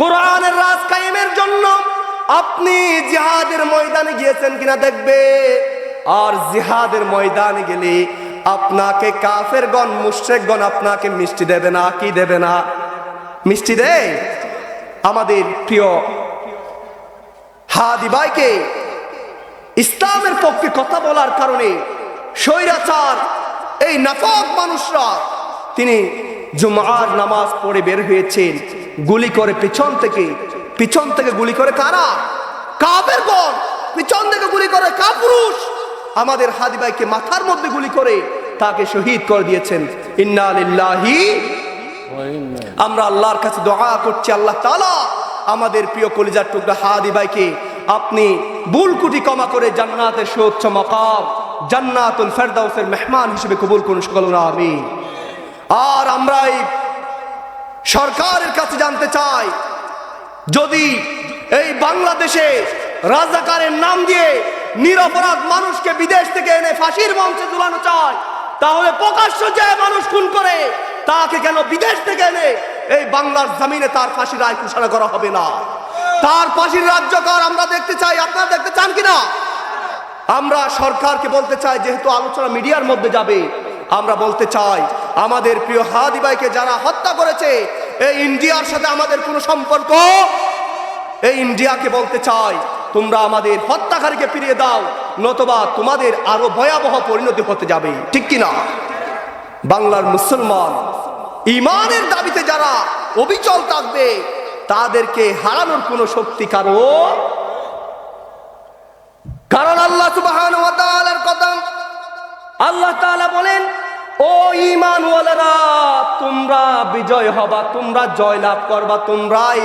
কোরআনের রাজ কায়েমের জন্য আপনি জিহাদের ময়দানে গিয়েছেন কিনা দেখবে। আর জিহাদের ময়দানে গেলে আপনাকে কাফেরগণ মুশরিকগণ আপনাকে মিষ্টি দেবে না। কি দেবে না? মিষ্টি দেয়। আমাদের প্রিয় হাদি ভাইকে ইসলামের পক্ষে কথা বলার কারণে স্বৈরাচার এই নাফাক মানুষরা তিনি জুমার নামাজ পড়ে বের হয়েছেন, গুলি করে পিছন থেকে গুলি করে কারা? কাফেরগণ। পিছন থেকে গুলি করে কাপুরুষ আমাদের হাদি ভাইকে মাথার মধ্যে গুলি করে তাকে শহীদ করে দিয়েছেন। ইন্না লিল্লাহি। আমরা আল্লাহর কাছে দোয়া করছি, আল্লাহ তাআলা আমাদের প্রিয় কলিজার টুকরা হাদি ভাইকে আপনি ভুল কুটি ক্ষমা করে জান্নাতের সুউচ্চ মাকাম জান্নাতুল ফেরদাউসের মেহমান হিসেবে কবুল করুন সকলে আমিন। আর আমরা এই সরকারের কাছে জানতে চাই, যদি এই বাংলাদেশে রাজাকারের নাম দিয়ে নিরপরাধ মানুষকে বিদেশ থেকে এনে ফাঁসির মঞ্চে ঝুলানো চায়, তাহলে প্রকাশ্য যে মানুষ খুন করে তাকে কেন বিদেশ থেকে এনে এই বাংলার জমিনে তার ফাঁসির রায় ঘোষণা করা হবে না? তার ফাঁসির রাজ্যকর আমরা দেখতে চাই। আপনারা দেখতে চান কিনা? আমরা সরকারকে বলতে চাই, যেহেতু আলোচনা মিডিয়ার মধ্যে যাবে, আমরা বলতে চাই আমাদের প্রিয় হাদি ভাইকে যারা হত্যা করেছে, এই ইন্ডিয়ার সাথে আমাদের কোনো সম্পর্ক। এই ইন্ডিয়াকে বলতে চাই, তোমরা আমাদের হত্যাকারীকে ফিরিয়ে দাও, নতুবা তোমাদের আরো ভয়াবহ পরিণতি হতে যাবে। ঠিক কিনা? বাংলার মুসলমান ইমানের দাবিতে যারা অবিচল থাকবে তাদেরকে হারানোর কোনো শক্তি কারণ আল্লাহ সুবহানাহু ওয়া তাআলার কথা, আল্লাহ তাআলা বলেন, ও ঈমানওয়ালারা তোমরা বিজয় হবা, তোমরা জয়লাভ করবা, তোমরাই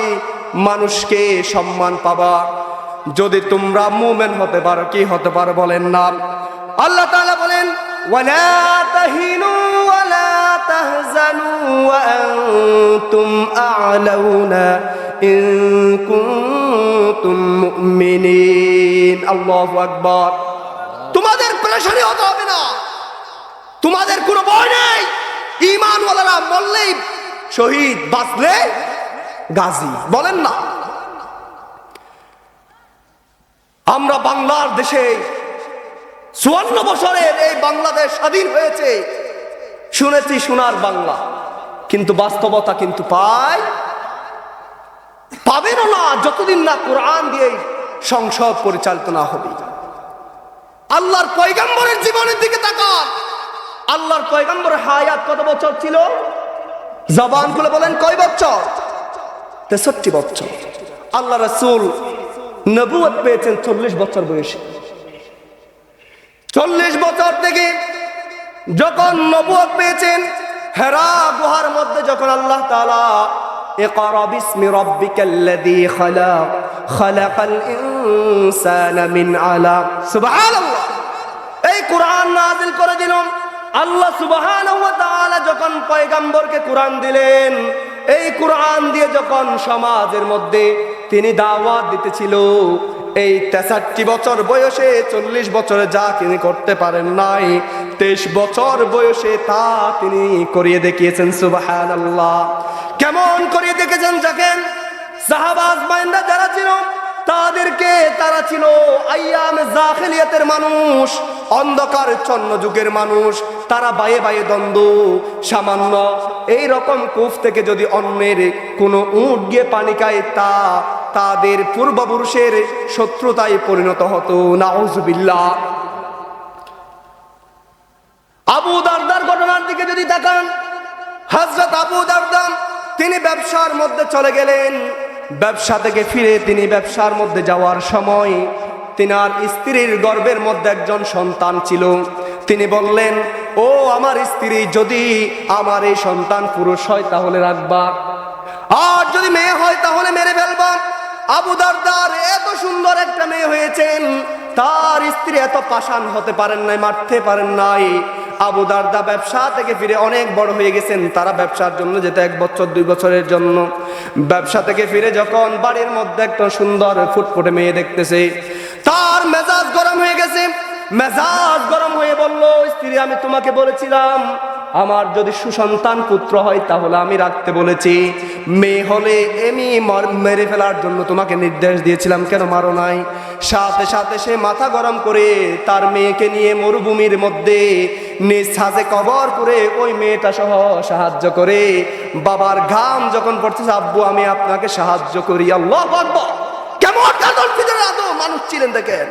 মানুষকে সম্মান পাবা যদি তোমরা মুমিন হতে পারো। কি হতে পারো বলেন না? আল্লাহ তাআলা বলেন, ওয়ালা তাহিনু ওয়ালা তাহজানু ওয়া আনতুম আ'লাউনা ইন কুনতুম মুমিনিন। আল্লাহু আকবার। তোমাদের পেরেশানি হতে হবে না, তোমাদের কোনো ভয় নেই। ঈমানওয়ালারা মরলেই শহীদ, বাঁচলে গাজী। বলেন না? আমরা বাংলার দেশে 54 বছরের এই বাংলাদেশ স্বাধীন হয়েছে, শুনেছি সোনার বাংলা, কিন্তু বাস্তবতা কিন্তু পাবেনও না যতদিন না কোরআন দিয়ে সংসদ পরিচালিত না হবে। আল্লাহর পয়গম্বরের জীবনের দিকে তাকান। আল্লাহর পয়গম্বরের হায়াত কত বছর ছিল? জবান খুলে বলেন, কয় বছর? 63 বছর। আল্লাহ রাসূল নবুয়ত পেয়েছেন 40 বছর বয়সে। 40 বছর থেকে যখন নবুয়ত পেয়েছেন, হেরা গুহার মধ্যে যখন আল্লাহ তাআলা ইকরা বিসমি রাব্বিকাল্লাযী খালাক খালাকাল ইনসানা মিন আলাক, সুবহানাল্লাহ, এই কোরআন নাযিল করে দিলেন। আল্লাহ সুবহানাহু ওয়া তাআলা যখন পয়গম্বরকে কোরআন দিলেন, এই কোরআন দিয়ে যখন সমাজের মধ্যে তিনি দাওয়াত দিতেছিল, এই 63 বছর বয়সে 40 বছরে যা তিনি করতে পারেন নাই, 23 বছর বয়সে তা তিনি করিয়ে দেখিয়েছেন। সুবহানাল্লাহ। কেমন করিয়ে দেখেছেন? দেখেন, সাহাবা আজমাইনরা যারা ছিল তারা ছিল আইয়ামে জাহিলিয়াতের মানুষ, অন্ধকার চন্ন যুগের মানুষ। তারা বায়ে বায়ে দ্বন্দ্ব, সামান্য এই রকম কূপ থেকে যদি অন্যের কোনো উট গিয়ে পানি খায়, তা তাদের পূর্বপুরুষের শত্রুতায় পরিণত হতো। নাউজুবিল্লাহ। আবু দারদার ঘটনার দিকে যদি তাকান, হযরত আবু দারদা তিনি ব্যবসার মধ্যে চলে গেলেন। ব্যবসা থেকে ফিরে তিনি ব্যবসার মধ্যে যাওয়ার সময় তিনার স্ত্রীর গর্ভের মধ্যে একজন সন্তান ছিল। তিনি বললেন, ও আমার স্ত্রী, যদি আমার এই সন্তান পুরুষ হয় তাহলে রাখবা, আর যদি মেয়ে হয় তাহলে মেরে ফেলবা। আবু দারদার এত সুন্দর একটা মেয়ে হয়েছেন, তার স্ত্রী এত পাষাণ হতে পারেন নাই, মারতে পারেন নাই। আবু দারদা ব্যবসা থেকে ফিরে অনেক বড় হয়ে গেছেন। তারা ব্যবসার জন্য যেতে 1 বছর 2 বছরের জন্য। ব্যবসা থেকে ফিরে যখন বাড়ির মধ্যে একটা সুন্দর ফুটফুটে মেয়ে দেখতেছে, তার মেজাজ গরম হয়ে গেছে। মেজাজ গরম হয়ে বলল, স্ত্রী, আমি তোমাকে বলেছিলাম আমার যদি সুসন্তান পুত্র হয় তাহলে আমি রাখতে বলেছি, মেয়ে হলে এমনি মেরে ফেলার জন্য তোমাকে নির্দেশ দিয়েছিলাম, কেন মারো নাই? সাথে সাথে সে মাথা গরম করে তার মেয়েকে নিয়ে মরুভূমির মধ্যে নিজ ছাদে কবর করে ওই মেয়েটা সহ সাহায্য করে। বাবার ঘাম যখন পড়তেছে, আব্বু আমি আপনাকে সাহায্য করি। আল্লাহু আকবার! কেমন কাদর ভিতরে আদৌ মানুষ ছিলেন দেখেন,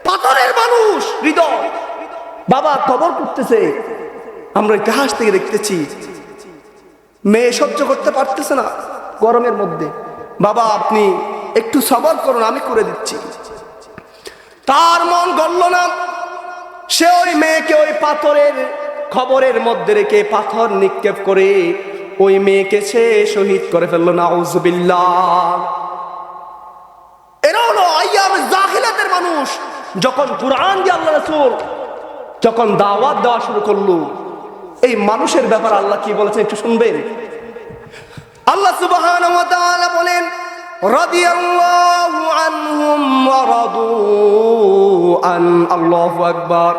পাথরের মানুষ হৃদয়। বাবা কবর করতেছে, আমরা ইতিহাস থেকে দেখতেছি। মেয়ে সহ্য করতে পারতেছে না গরমের মধ্যে, বাবা আপনি একটু সবর করুন, আমি করে দিচ্ছি। তার মন গলল না, সে ওই মেয়েকে ওই পাথরের খবরের মধ্যে রেখে পাথর নিক্ষেপ করে ওই মেয়েকে সে শহীদ করে ফেললো। নাউজুবিল্লাহ। এরা হলো আইয়ামে জাহিলাতের মানুষ। যখন কুরআন দিয়ে আল্লাহ রাসূল যখন দাওয়াত দেওয়া শুরু করলো, এই মানুষের ব্যাপার আল্লাহ কি বলেছেন একটু শুনবেন। আল্লাহ সুবহানাহু ওয়া তাআলা বলেন, রাদিয়াল্লাহু আনহুম ওয়া রাদু আন। আল্লাহু আকবার।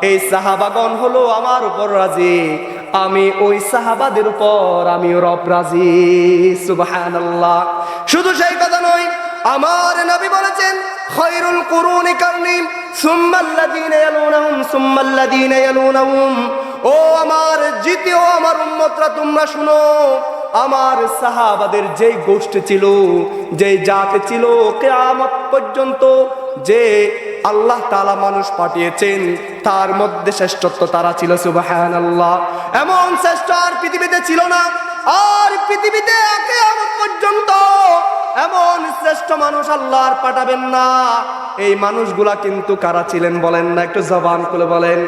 এই সাহাবাগণ হলো আমার উপর রাজি, আমি ওই সাহাবাদের উপর আমিও রব রাজি। সুবহানাল্লাহ। শুধু সেই কথা নয়, আমার নবী বলেছেন, খায়রুল কুরুনি কারনি সুম্মাল্লাযীনা ইয়ালুনাহুম সুম্মাল্লাযীনা ইয়ালুনাহুম। ও আমার দ্বিতীয় আমার উম্মতরা, তোমরা শুনো, আমার সাহাবাদের যেই গোষ্ঠী ছিল, যেই জাতি ছিল, কিয়ামত পর্যন্ত যে আল্লাহ তাআলা মানুষ পাঠিয়েছেন তার মধ্যে শ্রেষ্ঠত্ব তারা ছিল। সুবহানাল্লাহ। এমন শ্রেষ্ঠ আর পৃথিবীতে ছিল না, আর পৃথিবীতে কিয়ামত পর্যন্ত এমন শ্রেষ্ঠ মানুষ আল্লাহর পাঠাবেন না। এই মানুষগুলা কিন্তু কারা ছিলেন বলেন না, একটু জবান খুলে বলেন।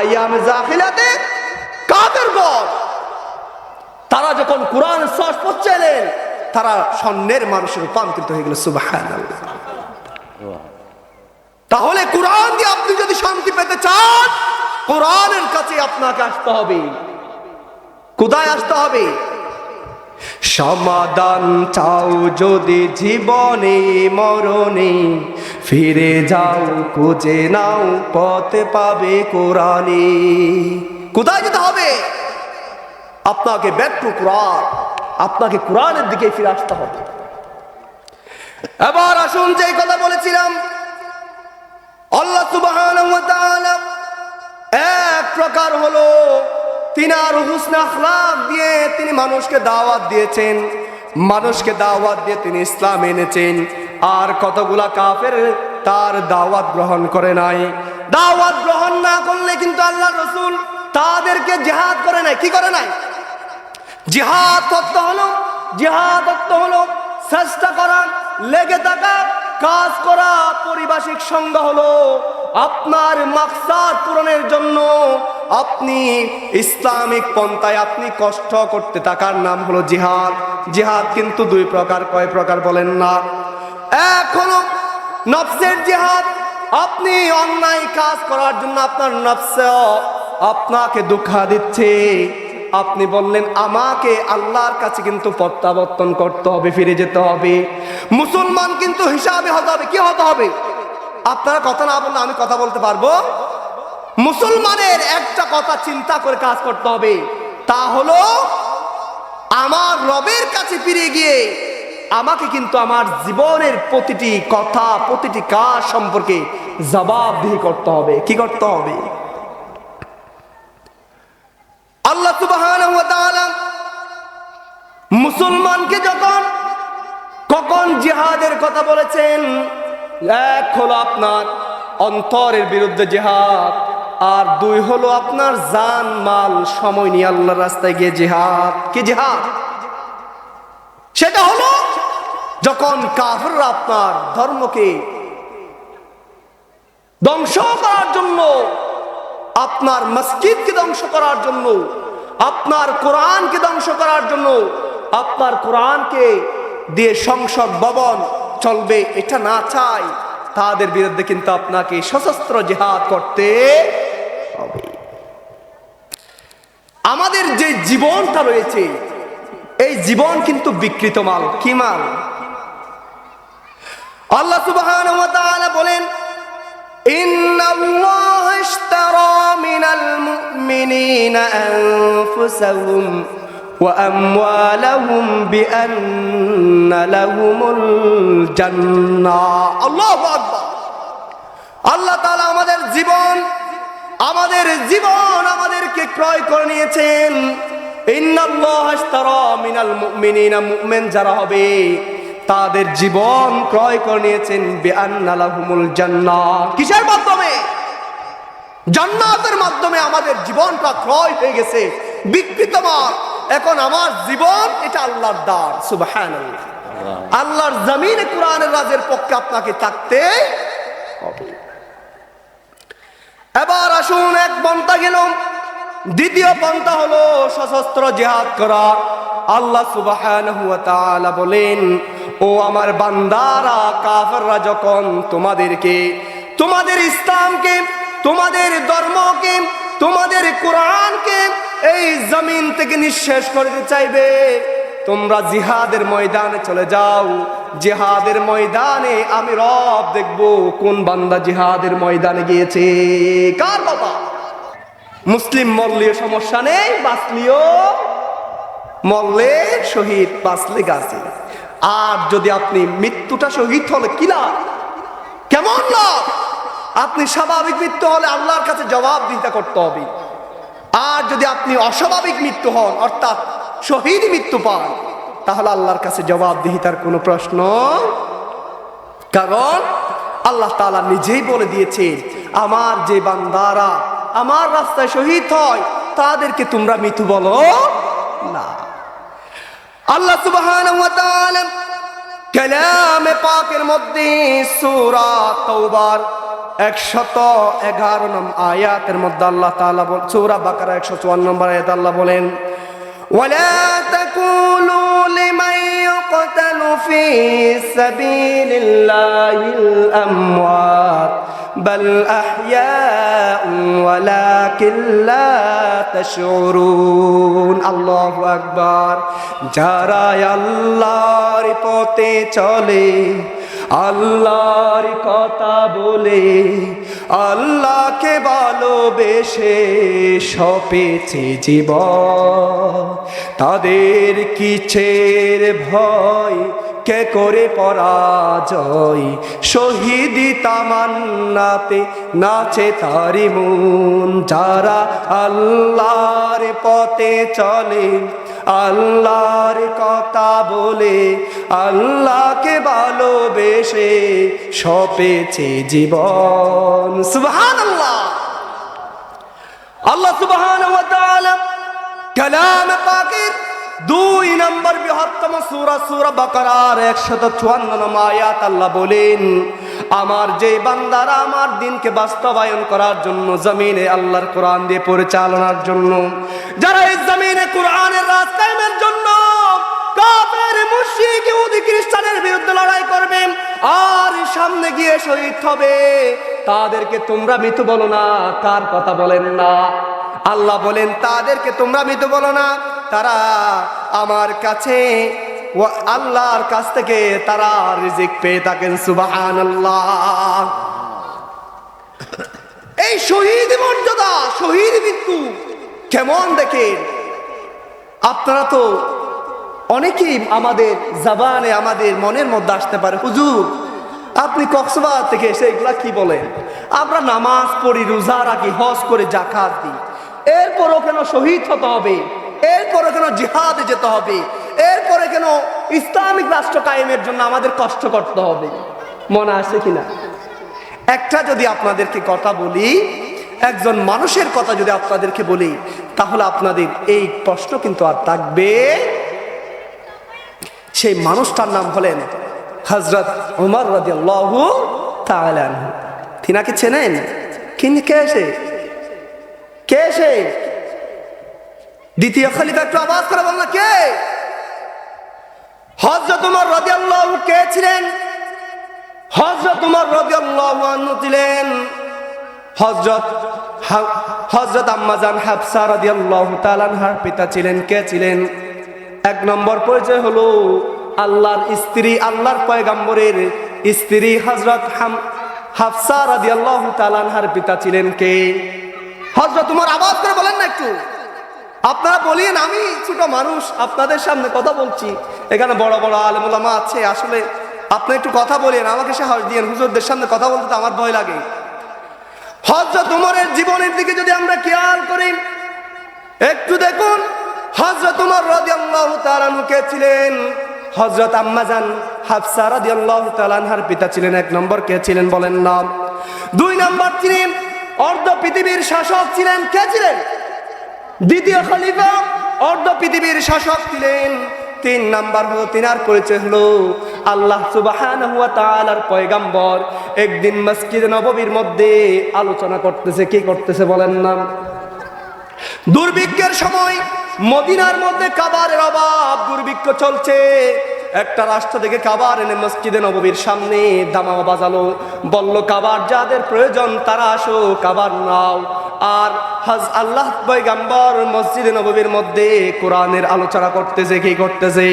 আইয়ামে জাহিলাতে কাফেরগণ, তারা যখন কোরআন শ্বাস পড়ছিলেন, তারা স্বর্ণের মানুষে রূপান্তরিত হয়ে গেল। সুবহানাল্লাহ। তাহলে কোরআন দিয়ে আপনি যদি শান্তি পেতে চান, কোরআনের কাছে আপনাকে আসতে হবে। কোথায় আসতে হবে? সমাধান চাও যদি জীবনে মরণে, ফিরে যাও খুঁজে নাও পথ পাবে কোরআনে। কোথায় যেতে হবে? আপনাকে ব্যাক টু কোরআন, আপনাকে কোরআনের দিকে ফিরে আসতে হবে। এবার আসুন, যে কথা বলেছিলাম, আল্লাহ সুবহানাহু ওয়া তাআলা এক প্রকার হলো তিনার হুসনে আখলাক দিয়ে তিনি মানুষকে দাওয়াত দিয়েছেন, মানুষকে দাওয়াত দিয়ে তিনি ইসলাম এনেছেন। আর কতগুলা কাফের তার দাওয়াত গ্রহণ করে নাই। দাওয়াত গ্রহণ না করলে কিন্তু আল্লাহ রাসূল তাদেরকে জিহাদ করে নাই। কি করে নাই? জিহাদ করতে হলো। জিহাদ করতে হলো চেষ্টা করা, লেগে থাকা, কাজ করা। পারিভাষিক সংজ্ঞা হলো আপনার মাকসাদ পূরণের জন্য আপনি ইসলামিক পন্থায় আপনি কষ্ট করতে থাকার নাম হলো জিহাদ। জিহাদ কিন্তু দুই প্রকার। কয় প্রকার বলেন না? এক হলো নফসের জিহাদ, আপনি অন্যায় কাজ করার জন্য আপনার নফস আপনাকে ধোঁকা দিচ্ছে, আপনি বললেন আমাকে আল্লাহর কাছে কিন্তু প্রত্যাবর্তন করতে হবে, ফিরে যেতে হবে। মুসলমান কিন্তু হিসাবে হতে হবে। কি হতে হবে? আপনারা কথা না বললে আমি কথা বলতে পারবো? মুসলমানের একটা কথা চিন্তা করে কাজ করতে হবে, তা হলো আমার রবের কাছে ফিরে গিয়ে আমাকে কিন্তু আমার জীবনের প্রতিটি কথা, প্রতিটি কাজ সম্পর্কে জবাবদিহি করতে হবে। কি করতে হবে? আল্লাহ সুবহানাহু ওয়া তাআলা মুসলমানকে কখন জিহাদের কথা বলেছেন, এক হলো আপনার অন্তরের বিরুদ্ধে জিহাদ, আর দুই হলো আপনার জান মাল সময় নিয়ে আল্লাহর রাস্তায় গিয়ে জিহাদ। কি জিহাদ? সেটা হলো যখন কাফেররা আপনার ধর্মকে ধ্বংস করার জন্য, আপনার মসজিদকে ধ্বংস করার জন্য, আপনার কোরআনকে ধ্বংস করার জন্য, আপনার কোরআনকে দিয়ে সংসদ ভবন চলবে এটা না চাই, তাদের বিরুদ্ধে কিন্তু আপনাকে সশস্ত্র জিহাদ করতে হবে। আমাদের যে জীবনটা রয়েছে, এই জীবন কিন্তু বিকৃত মাল। কি মাল? আল্লাহ সুবহানাহু ওয়া তাআলা বলেন, ইন্নাল্লাহা اشترى من المؤمنين أنفسهم وأموالهم بأن لهم الجنة الله أكبر আল্লাহ তাআলা আমাদেরকে ক্রয় করে নিয়েছেন। ইন্নাল্লাহা ইশতারা মিনাল মুমিনিনা, মুমিন যারা হবে তাদের জীবন ক্রয় করে নিয়েছেন বিআন্না লাহুমুল জান্নাহ। কিসের মাধ্যমে? জান্নাতের মাধ্যমে আমাদের জীবনটা ক্রয় হয়ে গেছে, বিকৃতমান। এখন আমার জীবন এটা আল্লাহর দান। সুবহানাল্লাহ। আল্লাহর জমিনে কোরআনের রাজের পক্ষে আপনাকে থাকতে হবে। এবার আসুন, এক পন্থা গেল, দ্বিতীয় পন্থা হলো সশস্ত্র জিহাদ করা। আল্লাহ সুবহানাহু ওয়া তাআলা বলেন, ও আমার বান্দারা, কাফেররা যখন তোমাদেরকে, তোমাদের ইসলামকে, তোমাদের ধর্মকে, তোমাদের কোরআনকে এই জমিন থেকে নিঃশেষ করতে চাইবে, তোমরা জিহাদের ময়দানে চলে যাও। জিহাদের ময়দানে আমি রব দেখব কোন বান্দা জিহাদের ময়দানে গিয়েছে। কার বাবা? মুসলিম মরলেও সমস্যা নেই, বাঁচলিও মরলে শহীদ, বাঁচলে গাছে। আর যদি আপনি মৃত্যুটা শহীদ হলে কি লাভ? কেমন লাভ? আপনি স্বাভাবিক মৃত্যু হলে আল্লাহর কাছে জবাবদিহিতা করতে হবে। আর যদি আপনি অস্বাভাবিক মৃত্যু হন, অর্থাৎ শহীদ মৃত্যু পান, তাহলে আল্লাহর কাছে জবাবদিহিতার কোনো প্রশ্ন। কারণ আল্লাহ তাআলা নিজেই বলে দিয়েছেন, আমার যে বান্দারা আমার রাস্তায় শহীদ হয় তাদেরকে তোমরা মৃত্যু বলো না। আল্লাহ সুবহানাহু ওয়া তাআলা কালামে পাকের মধ্যে সূরা তাওবার 111 নম্বর আয়াতের মধ্যে আল্লাহ তাআলা বলেন, সূরা বাকারা 154 নম্বর আয়াত আল্লাহ বলেন, ওয়ালা তাকুলু লিমান ইউকতালু ফি সাবিলিল্লাহিল আমওয়াত বাল আহইয়াউ ওয়ালাকিন লা তাশউরুন। আল্লাহু আকবার। যারা আল্লাহর পথে চলে, আল্লাহর কথা বলে, আল্লাহকে ভালোবেসে সপেছে জীবন, তাদের কিসের ভয়, কে করে পরাজয়, শহীদি তামান্নাতে নাচে তারি মন। যারা আল্লাহর পথে চলে, আল্লাহর কথা বলে, আল্লাহকে ভালোবেসে সপেছে জীবন। সুবহানাল্লাহ। আল্লাহ সুবহানাহু ওয়া তাআলা কালামে পাকের 2 নম্বর বৃহত্তম সূরা, সূরা বাকারার 154 নম্বর আয়াত আল্লাহ বলেন, আমার যে বান্দারা আমার দ্বীনকে বাস্তবায়ন করার জন্য জমিনে আল্লাহর কোরআন দিয়ে পরিচালনার জন্য, যারা এই জমিনে কোরআনের রাজ কায়েমের জন্য কাফের, মুশরিক, ইহুদি, খ্রিস্টানের বিরুদ্ধে লড়াই করবে আর সামনে গিয়ে শহীদ হবে, তাদেরকে তোমরা মৃত্যু বলো না। কার কথা বলেন না? আল্লাহ বলেন, তাদেরকে তোমরা মৃত্যু বলো না। তারা আমার কাছে, আল্লাহর কাছ থেকে তারা রিজিক পেয়ে থাকেন। সুবহানাল্লাহ। এই শহীদ মর্যাদা, শহীদ মৃত্যু কেমন দেখেন আপনারা। তো অনেকেই আমাদের জবানে, আমাদের মনের মধ্যে আসতে পারে, হুজুর আপনি কক্সবাজার থেকে এসে এগুলা কি বলেন? আমরা নামাজ পড়ি, রোজা রাখি, হজ করে যাকাত দিই, এরপরও কেন শহীদ হতে হবে? এরপরে কেন জিহাদে যেতে হবে? এরপরে কেন ইসলামিক রাষ্ট্র কায়েমের জন্য আমাদের কষ্ট করতে হবে? মনে আসে কিনা? একটা যদি আপনাদেরকে কথা বলি, একজন মানুষের কথা যদি আপনাদেরকে বলি, তাহলে আপনাদের এই প্রশ্ন কিন্তু আর থাকবে। সেই মানুষটার নাম হলেন হযরত ওমর রাদিয়াল্লাহু তাআলা আনহু। তিনাকে চেনেন? কিন্তু কে সে? কে সে? দ্বিতীয় খলিফা। একটু আওয়াজ করে বল না, কে? হযরত ওমর রাদিয়াল্লাহু কে ছিলেন? হযরত ওমর রাদিয়াল্লাহু আনহু ছিলেন হযরত আম্মাজান হাফসা রাদিয়াল্লাহু তাআলা আনহার পিতা ছিলেন। কে ছিলেন? এক নম্বর পরিচয় হলো আল্লাহর স্ত্রী, আল্লাহর পয়গম্বরের স্ত্রী হযরত হাফসা রাদিয়াল্লাহু তাআলা আনহার পিতা ছিলেন কে? হযরত উমর। আওয়াজ করে বলেন না একটু। আপনারা বলেন, আমি ছোট মানুষ আপনাদের সামনে কথা বলছি, এখানে বড় বড় আলেম ওলামা আছে, আসলে আপনি একটু কথা বলেন, আমাকে সাহস দিয়েন। হুজুরদের সামনে কথা বলতে তো আমার ভয় লাগে। হযরত উমরের জীবনের দিকে যদি আমরা খেয়াল করি, একটু দেখুন হযরত উমর রাদিয়াল্লাহু তাআলা আনহু কে ছিলেন? হযরত আম্মাজান হাফসা রাদিয়াল্লাহু তাআলা আনহার পিতা ছিলেন। এক নম্বর কে ছিলেন বলেন না? দুই নম্বর ছিলেন অর্ধ পৃথিবীর শাসক ছিলেন। কে ছিলেন? দ্বিতীয় খলিফা, অর্ধ পৃথিবীর শাসক ছিলেন। তিন নাম্বার হলো, তিনার পরিচয় হলো আল্লাহ সুবহানাহু ওয়া তাআলার পয়গম্বর। একদিন মসজিদে নববীর মধ্যে আলোচনা করতেছে। কি করতেছে বলেন না? দুর্ভিক্ষের সময় মদিনার মধ্যে খাবারের অভাব, দুর্ভিক্ষ চলছে। একটা রাষ্ট্র থেকে খাবার এনে মসজিদে নববীর সামনে দামামা বাজালো, বলল খাবার যাদের প্রয়োজন তারা আসো, খাবার নাও। আর আল্লাহ পয়গম্বর মসজিদে নববীর মধ্যে কোরআনের আলোচনা করতেছে। কি করতেছে?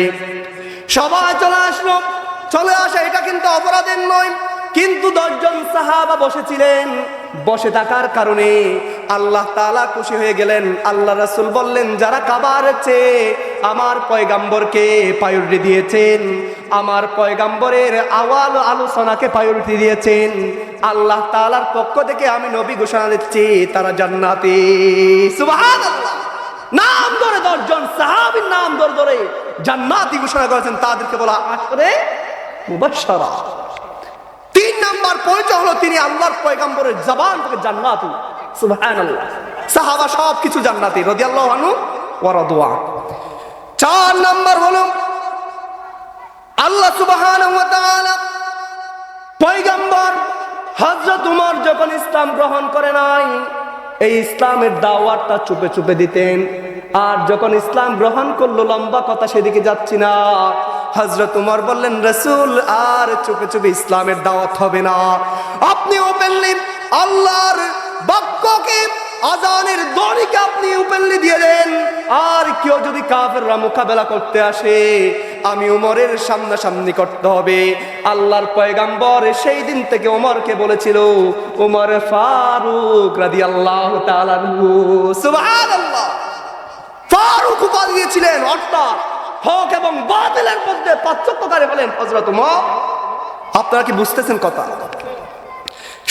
সবাই চলে আসলো। চলে আসা এটা কিন্তু অপরাধের নয়, কিন্তু 10 জন সাহাবা বসেছিলেন। বসে থাকার কারণে আল্লাহ তাআলা খুশি হয়ে গেলেন। আল্লাহ রাসূল বললেন, যারা খাবার চেয়ে আমার পয়গম্বরকে প্রায়োরিটি দিয়েছেন, আমার পয়গম্বরের আলোচনাকে প্রায়োরিটি দিয়েছেন, আল্লাহ তাআলার পক্ষ থেকে আমি নবী ঘোষণা দিচ্ছি তারা জান্নাতি। সুবহানাল্লাহ। নাম ধরে 10 জন সাহাবীর নাম ধরে ধরে জান্নাতি ঘোষণা করেছেন, তাদেরকে বলা আশরে মুবাশশারা। 3 নাম্বার পরিচয় হলো তিনি আল্লাহর পয়গম্বরের জবান থেকে জান্নাতি। সুবহানাল্লাহ। সাহাবা সব কিছু জান্নাতি রাদিয়াল্লাহু আনহু ওয়া রাদওয়া। 4 নাম্বার হলো আল্লাহ সুবহানাহু ওয়া তাআলা পয়গম্বর হযরত উমর যখন ইসলাম গ্রহণ করে নাই, এই ইসলামের দাওয়াতটা চুপে চুপে দিতেন। আর যখন ইসলাম গ্রহণ করলো, লম্বা কথা সেদিকে যাচ্ছি না, হযরত উমর বললেন, রাসূল আর চুপে চুপে ইসলামের দাওয়াত হবে না, আপনি ওপেনলি আল্লাহর বাক্যকে, আযানের ধ্বনিকে আপনি ওপেনলি দিয়ে দেন। আর কেউ যদি কাফেররা মোকাবেলা করতে আসে, আমি উমরের সামনাসামনি করতে হবে। আল্লাহর পয়গম্বর সেই দিন থেকে উমরকে বলেছিল উমর ফারুক রাদিয়াল্লাহু তাআলা আনহু। সুবহানাল্লাহ। ফারুক উপাধি দিয়েছিলেন, অর্থাৎ হক এবং বাতিলের মধ্যে পার্থক্যকারী হলেন হযরত উমর। আপনারা কি বুঝতেছেন কথা?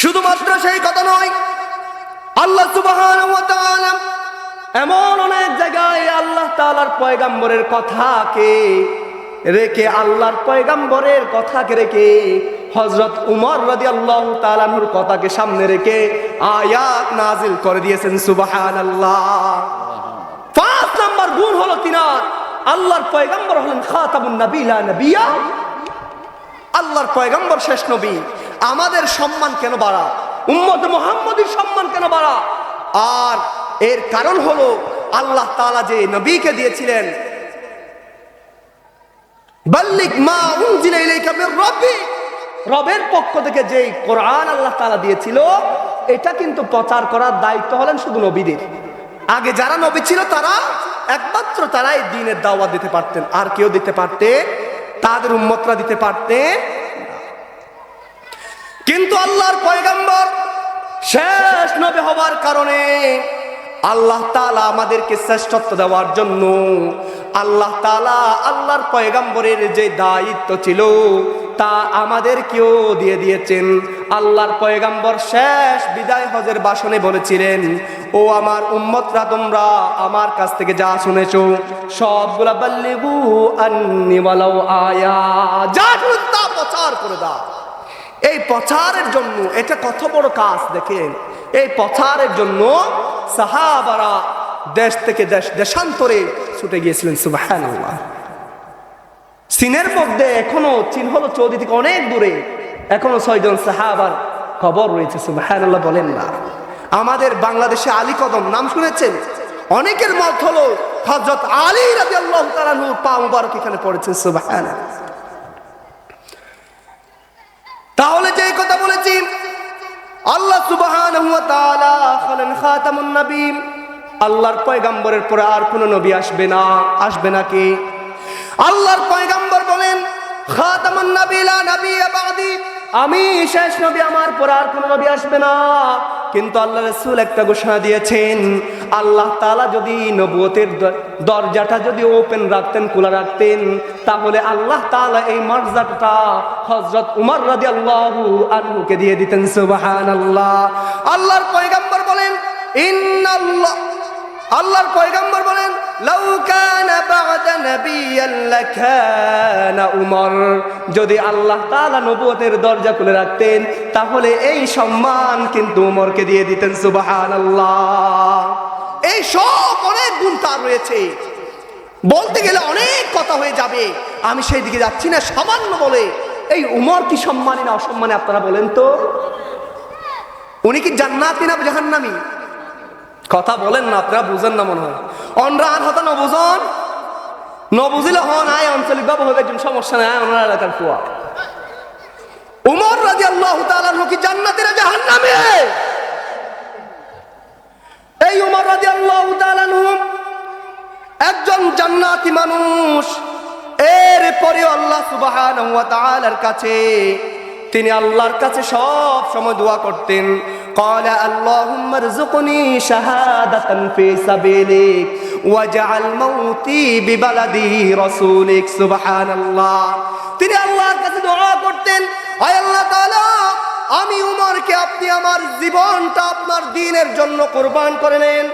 শুধুমাত্র সেই কথা নয়, আল্লাহ সুবহানাহু ওয়া তাআলা এমন অনেক জায়গায় আল্লাহ তাআলার পয়গম্বরের কথাকে রেখে, আল্লাহর পয়গম্বরের কথাকে রেখে, হযরত উমর রাদিয়াল্লাহু তাআলা আনহুর কথাকে সামনে রেখে আয়াত নাজিল করে দিয়েছেন। সুবহানাল্লাহ। 5 নাম্বার গুণ হলো তিনার, আল্লাহর পয়গম্বর হলেন খাতামুন নবী লা নবিয়্যা। আল্লাহর পয়গম্বর শেষ নবী। আমাদের সম্মান কেন বাড়া? উম্মত মুহাম্মদীর সম্মান কেন বাড়া? আর এর কারণ হলো আল্লাহ তাআলা যে নবীকে দিয়েছিলেন, বাল্লিগ মা উনজিলা ইলাইকা মির রাব্বিক, রবের পক্ষ থেকে যে কোরআন আল্লাহ তাআলা দিয়েছিল, এটা কিন্তু প্রচার করার দায়িত্ব হলেন শুধু নবীদের। আগে যারা নবী ছিল তারা একমাত্র তারাই দ্বীনের দাওয়াত দিতে পারতেন, আর কেউ দিতে পারতে, তাদের উম্মতরা দিতে পারতে। কিন্তু আল্লাহর পয়গম্বর শেষ নবী হওয়ার কারণে আল্লাহ তাআলা আমাদেরকে শ্রেষ্ঠত্ব দেওয়ার জন্য আল্লাহ তাআলা আল্লাহর পয়গম্বরের যে দায়িত্ব ছিল তা আমাদেরকেও দিয়ে দিয়েছেন। আল্লাহর পয়গম্বর শেষ বিদায় হজের ভাষণে বলেছিলেন, ও আমার উম্মতরা, তোমরা আমার কাছ থেকে যা শুনেছো সবগুলা বাল্লিগু আন্নি ওয়ালাউ আয়া, যা শুনেছো তা প্রচার করে দাও। এই প্রচারের জন্য এটা কত বড় কাজ দেখেন। এই প্রচারের জন্য সাহাবারা দেশ থেকে দেশান্তরে ছুটে গিয়েছিলেন। সুবহানাল্লাহ। চীনের মধ্যে এখনো, চীন হলো সৌদি থেকে অনেক দূরে, এখনো 6 জন সাহাবার কবর রয়েছে। সুবহানাল্লাহ বলেন না। আমাদের বাংলাদেশে আলী কদম নাম শুনেছেন? অনেকের মত হলো হযরত আলী রাদিয়াল্লাহু তাআলা নূর পা মুবারক এখানে পড়েছেন। সুবহানাল্লাহ। তাহলে যে কথা বলেছি, আল্লাহ সুবহানাহু ওয়া তাআলা হলেন খাতামুন নবী। আল্লাহর পয়গম্বরের পরে আর কোন নবী আসবে না। আসবে নাকি? আল্লাহর পয়গম্বর বলেন খাতামুন নবী লা নবিয়্যা বাদি, আমি শেষ নবী, আমার পর আর কোন নবী আসবে না। কিন্তু আল্লাহ রাসূল একটা ঘোষণা দিয়েছেন, আল্লাহ তাআলা যদি নবুয়তের দরজাটা যদি ওপেন রাখতেন, খোলা রাখতেন, তাহলে আল্লাহ তাআলা এই মর্যাদাটা হযরত উমর রাদিয়াল্লাহু আনহুকে দিয়ে দিতেন। সুবহানাল্লাহ। আল্লাহর পয়গম্বর বলেন, আল্লাহর পয়গম্বর বলেন, লাউ কানা বা'দা নাবিয়্যান লাকানা উমর, যদি আল্লাহ তাআলা নবুয়তের দরজা খুলে রাখতেন তাহলে এই সম্মান কিন্তু উমরকে দিয়ে দিতেন। সুবহানাল্লাহ। এই সব অনেক গুণ তার রয়েছে, বলতে গেলে অনেক কথা হয়ে যাবে, আমি সেই দিকে যাচ্ছি না। সামান্য বলে এই উমর কি সম্মানী না অসম্মানী আপনারা বলেন তো? উনি কি জান্নাতি না জাহান্নামী? কথা বলেন না, আপনারা বুঝেন না মনে হয়। অনরান হতা নবুজন, নবুজিলে হন আয় আঞ্চলিক ভাবে হবে, একজন সমস্যা নাই, ওনার এলাকার ফুয়া। উমর রাদিয়াল্লাহু তাআলা কি জান্নাতি না জাহান্নামী? এই উমর রাদিয়াল্লাহু তাআলা একজন জান্নাতি মানুষ। এরপরেও আল্লাহ সুবহানাহু ওয়া তাআলার কাছে, তিনি আল্লাহর কাছে সব সময় দোয়া করতেন। ক্বালা আল্লাহুম্মা রযুকনি শাহাদাতান ফি সাবিলিক ওয়াজআল মাউতি বিবালাদি রাসূলিক। সুবহানাল্লাহ। তিনি আল্লাহর কাছে দোয়া করতেন, আয় আল্লাহ তাআলা, আমি উমরকে আপনি আমার জীবনটা আপনার দ্বীনের জন্য কুরবান করে নেন,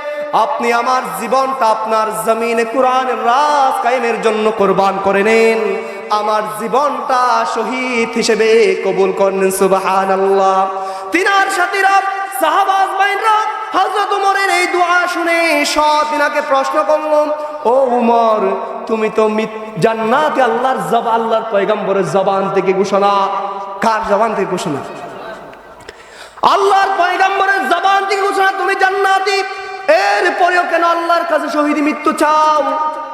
আপনি আমার জীবনটা আপনার জমিনে কোরআনের রাজ কায়েমের জন্য কুরবান করে নেন, আমার জীবনটা শহীদ হিসেবে কবুল করেন। সুবহানাল্লাহ। তিনার সাথীরা, সাহাবা আজমাইনরা হযরত উমরের এই দোয়া শুনে সব তিনাকে প্রশ্ন করল, ও উমর, তুমি তো জান্নাতে আল্লাহর পয়গম্বরের জবান থেকে ঘোষণা। কার জবান থেকে ঘোষণা? আল্লাহর পয়গম্বরের জবান থেকে ঘোষণা তুমি জান্নাতি, এরপরেও কেন আল্লাহর কাছে শহীদ মৃত্যু চাও?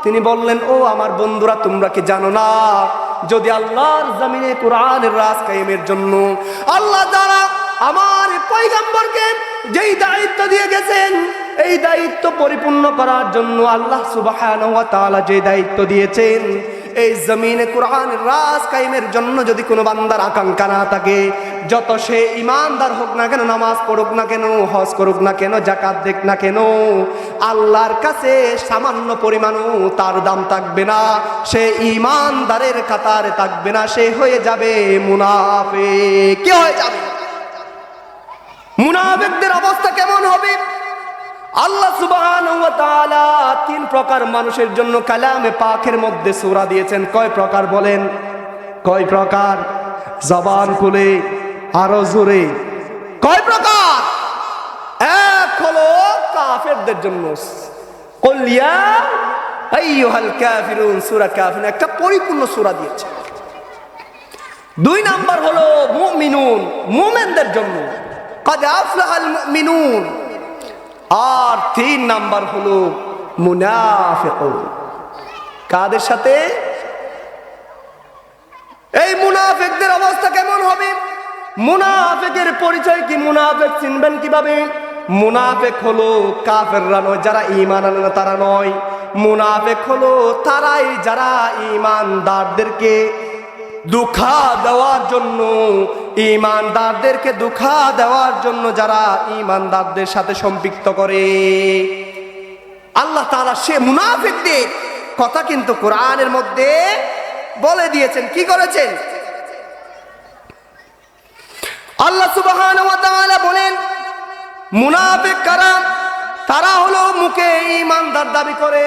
তিনি বললেন, ও আমার বন্ধুরা, তোমরা কি জানো না, যদি আল্লাহর জমিনে কোরআনের রাজ কায়েমের জন্য আল্লাহ যারা আমার পয়গম্বরকে যেই দায়িত্ব দিয়ে গেছেন, এই দায়িত্ব পরিপূর্ণ করার জন্য আল্লাহ সুবহানাহু ওয়া তাআলা যে দায়িত্ব দিয়েছেন, এই জমিনে কোরআনের রাজ কায়েমের জন্য যদি কোনো বান্দার আকাঙ্ক্ষা না থাকে, যত সে ইমানদার হোক না কেন, নামাজ পড়ুক না কেন, হজ করুক না কেন, যাকাত দেখ না কেন, আল্লাহর কাছে সামান্য পরিমাণও তার দাম থাকবে না, সে ইমানদারের কাতারে থাকবে না, সে হয়ে যাবে মুনাফিক। কি হয়ে যাবে? মুনাফিকদের অবস্থা কেমন হবে? আল্লাহ সুবহানাহু ওয়া তাআলা তিন প্রকার মানুষের জন্য কালামে পাকের মধ্যে সূরা দিয়েছেন। কয় প্রকার বলেন? কয় প্রকার? জবান খুলে আরো জোরে, কয় প্রকার? এক হলো কাফেরদের জন্য, কুল ইয়া আইয়ুহাল কাফিরুন, সূরা কাফিরুন একটা পরিপূর্ণ সূরা দিয়েছে। দুই নাম্বার হলো মুমিনুন, মুমিনদের জন্য, ক্বাদ আফলাহাল মুমিনুন। আর তিন নাম্বার হলো মুনাফিকুন। কাদের সাথে? এই মুনাফিকদের অবস্থা কেমন হবে? মুনাফিকের পরিচয় কি? মুনাফিক চিনবেন কিভাবে? মুনাফিক হলো কাফেররা নয়, যারা ঈমান আনে না তারা নয়। মুনাফিক হলো তারাই যারা ঈমানদারদেরকে ধোঁকা দেওয়ার জন্য, ঈমানদারদেরকে ধোঁকা দেওয়ার জন্য যারা ঈমানদারদের সাথে সম্পৃক্ত করে। আল্লাহ তাআলা সে মুনাফিকদের কথা কিন্তু কোরআনের মধ্যে বলে দিয়েছেন। কি করেছেন? আল্লাহ সুবহানাহু ওয়া তাআলা বলেন, মুনাফিক কারা? তারা হলো মুখে ঈমানদার দাবি করে,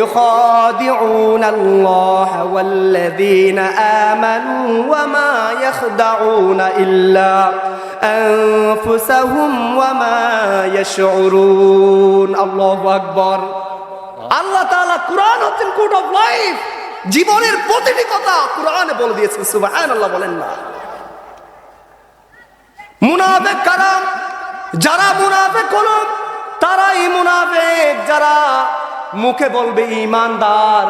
ইউখাদিউনাল্লাহা ওয়াল্লাযীনা আমানু ওয়া মা ইয়াখদাউনা ইল্লা আনফুসাহুম ওয়া মা ইয়াশউরুন। আল্লাহু আকবার। আল্লাহ তাআলা কোরআন হচ্ছেন কোড অফ লাইফ, জীবনের প্রতিটি কথা কোরআনে বলে দিয়েছেন। সুবহানাল্লাহ বলেন না। মুনাফিক কারা? যারা মুনাফিক হলো তারাই মুনাফিক যারা মুখে বলবে ঈমানদার,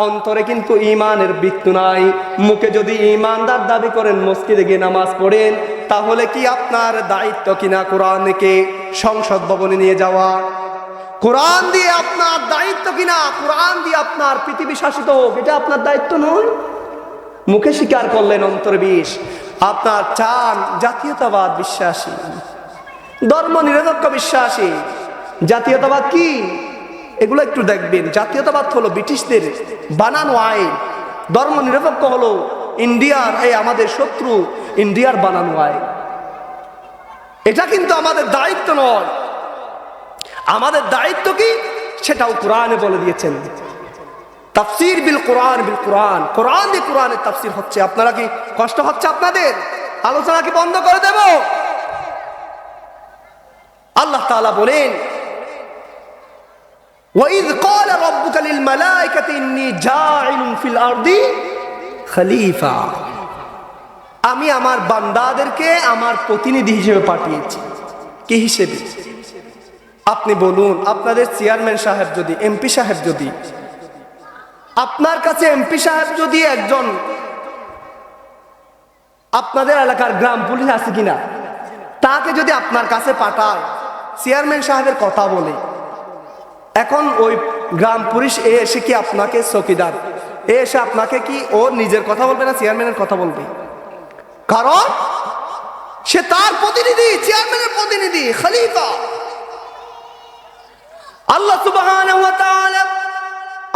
অন্তরে কিন্তু ঈমানের বৃত্ত নাই। মুখে যদি ঈমানদার দাবি করেন, মসজিদে গিয়ে নামাজ পড়েন, তাহলে কি আপনার দায়িত্ব কিনা কোরআনকে সংসদ ভবনে নিয়ে যাওয়া? কোরআন দিয়ে আপনার দায়িত্ব কিনা কোরআন দিয়ে আপনার পৃথিবী শাসিত হোক, এটা আপনার দায়িত্ব নয়। মুখে স্বীকার করলেন, অন্তরে বিষ। আপনার চান জাতীয়তাবাদ বিশ্বাসী, ধর্ম নিরপেক্ষ বিশ্বাসী। জাতীয়তাবাদ কি এগুলো একটু দেখবেন। জাতীয়তাবাদ হলো ব্রিটিশদের বানানো আইন, ধর্ম নিরপেক্ষ হলো ইন্ডিয়ার, এই আমাদের শত্রু ইন্ডিয়ার বানানো আইন। এটা কিন্তু আমাদের দায়িত্ব নয়। আমাদের দায়িত্ব কি সেটাও কোরআনে বলে দিয়েছেন। তাফসীর বিল কোরআন, বিল কোরআন, কোরআন দিয়ে কোরআনের তাফসীর হচ্ছে। আপনারা কি কষ্ট হচ্ছে? আপনাদের আলোচনা কি বন্ধ করে দেব? আল্লাহ তাআলা বলেন, ওয়াইদ ক্বালা রাব্বুকা লিল মালাইকাতি ইন্নী জাইলুন ফিল আরদি খলিফা। আমি আমার বান্দাদেরকে আমার প্রতিনিধি হিসেবে পাঠিয়েছি। কি হিসেবে? আপনি বলুন, আপনাদের চেয়ারম্যান সাহেব যদি, এমপি সাহেব যদি, আপনার কাছে এমপি সাহেব যদি একজন, আপনাদের এলাকার গ্রাম পুলিশ আছে কিনা, তাকে যদি আপনার কাছে পাঠায়, চেয়ারম্যান সাহেবের কথা বলে, এখন ওই গ্রাম পুলিশ এসে কি আপনাকে, চৌকিদার এসে আপনাকে কি ও নিজের কথা বলবে না চেয়ারম্যানের কথা বলবে? কারণ সে তার প্রতিনিধি, চেয়ারম্যানের প্রতিনিধি, খলিফা। আল্লাহ সুবহানাহু ওয়া তাআলা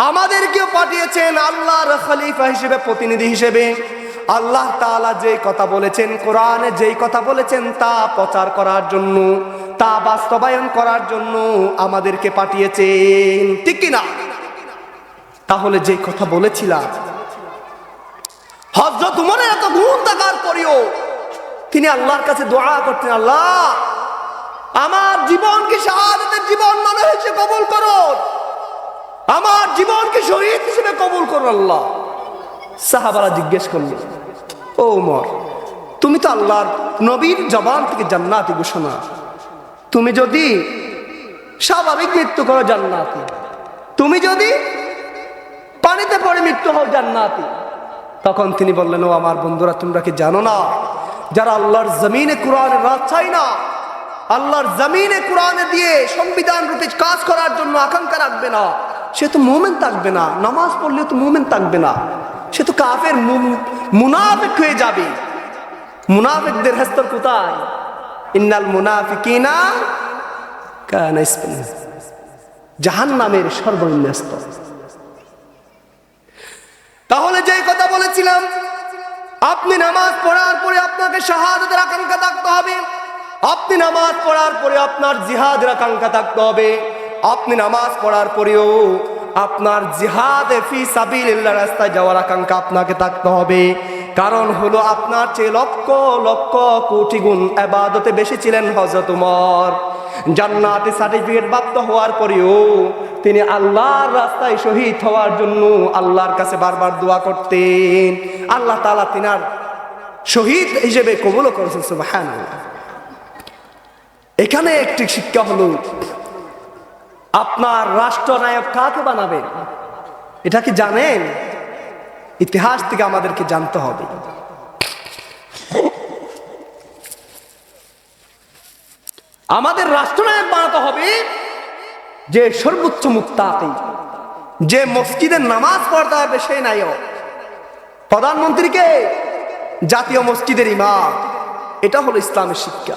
আমাদেরকেও পাঠিয়েছেন আল্লাহর খলিফা হিসেবে, প্রতিনিধি হিসেবে। আল্লাহ তাআলা যে কথা বলেছেন, কোরআনে যেই কথা বলেছেন তা প্রচার করার জন্য, তা বাস্তবায়ন করার জন্য আমাদেরকে পাঠিয়েছেন, ঠিক কিনা? তাহলে যে কথা বলেছিলাম, হযরত উমরের এত গুণ থাকার পরেও তিনি আল্লাহর কাছে দোয়া করতেন, আল্লাহ আমার জীবনকে শাহাদাতের জীবন মনে হয়েছে কবুল করো, আমার জীবনকে শহীদ হিসেবে কবুল করো আল্লাহ। সাহাবারা জিজ্ঞেস করলেন, ও উমর, তুমি তো আল্লাহর নবীর জবান থেকে জান্নাতি ঘোষণা, তুমি যদি স্বাভাবিক মৃত্যু করো জান্নাতি, তুমি যদি পানিতে পড়ে মৃত্যু হও জান্নাতি। তখন তিনি বললেন, ও আমার বন্ধুরা, তোমরা কি জানো না, যারা আল্লাহর জমিনে কোরআনের রাত চাই না, আল্লাহর জমিনে কোরআনে দিয়ে সংবিধান রূপে কাজ করার জন্য আকাঙ্ক্ষা রাখবে না, সে তো মুমিন থাকবে না। নামাজ পড়লেও তো মুমিন থাকবে না, সে তো কাফের, মুনাফিক হয়ে যাবে। মুনাফিকদের স্তর কোথায়? ইন্নাল মুনাফিকিনা কানা জাহান্নামের সর্বনিম্ন স্তর। তাহলে যেই কথা বলেছিলাম, আপনি নামাজ পড়ার পরে আপনাকে শাহাদাতের আকাঙ্ক্ষা থাকতে হবে, আপনি নামাজ পড়ার পরে আপনার জিহাদের আকাঙ্ক্ষা থাকতে হবে, আপনি নামাজ পড়ার পরেও আপনার জিহাদে ফি সাবিলিল্লাহ রাস্তায় যাওয়ার আকাঙ্ক্ষা আপনাকে থাকতে হবে। কারণ হলো আপনার চেয়ে লক্ষ লক্ষ কোটি গুণ ইবাদতে বেশি ছিলেন হযরত উমর। জান্নাতে সার্টিফিকেট প্রাপ্ত হওয়ার পরেও তিনি আল্লাহর রাস্তায় শহীদ হওয়ার জন্য আল্লাহর কাছে বারবার দোয়া করতেন। আল্লাহ তাআলা তিনার শহীদ হিসেবে কবুল করেছেন, সুবহানাল্লাহ। এখানে একটি শিক্ষা হলো, আপনার রাষ্ট্রনায়ক কাকে বানাবেন এটা কি জানেন? ইতিহাস থেকে আমাদেরকে জানতে হবে। আমাদের রাষ্ট্রনায়ক বানাতে হবে যে সর্বোচ্চ মুত্তাকি, যে মসজিদে নামাজ পড়তে হবে সেই নায়ক। প্রধানমন্ত্রীকে জাতীয় মসজিদের ইমাম, এটা হলো ইসলামের শিক্ষা।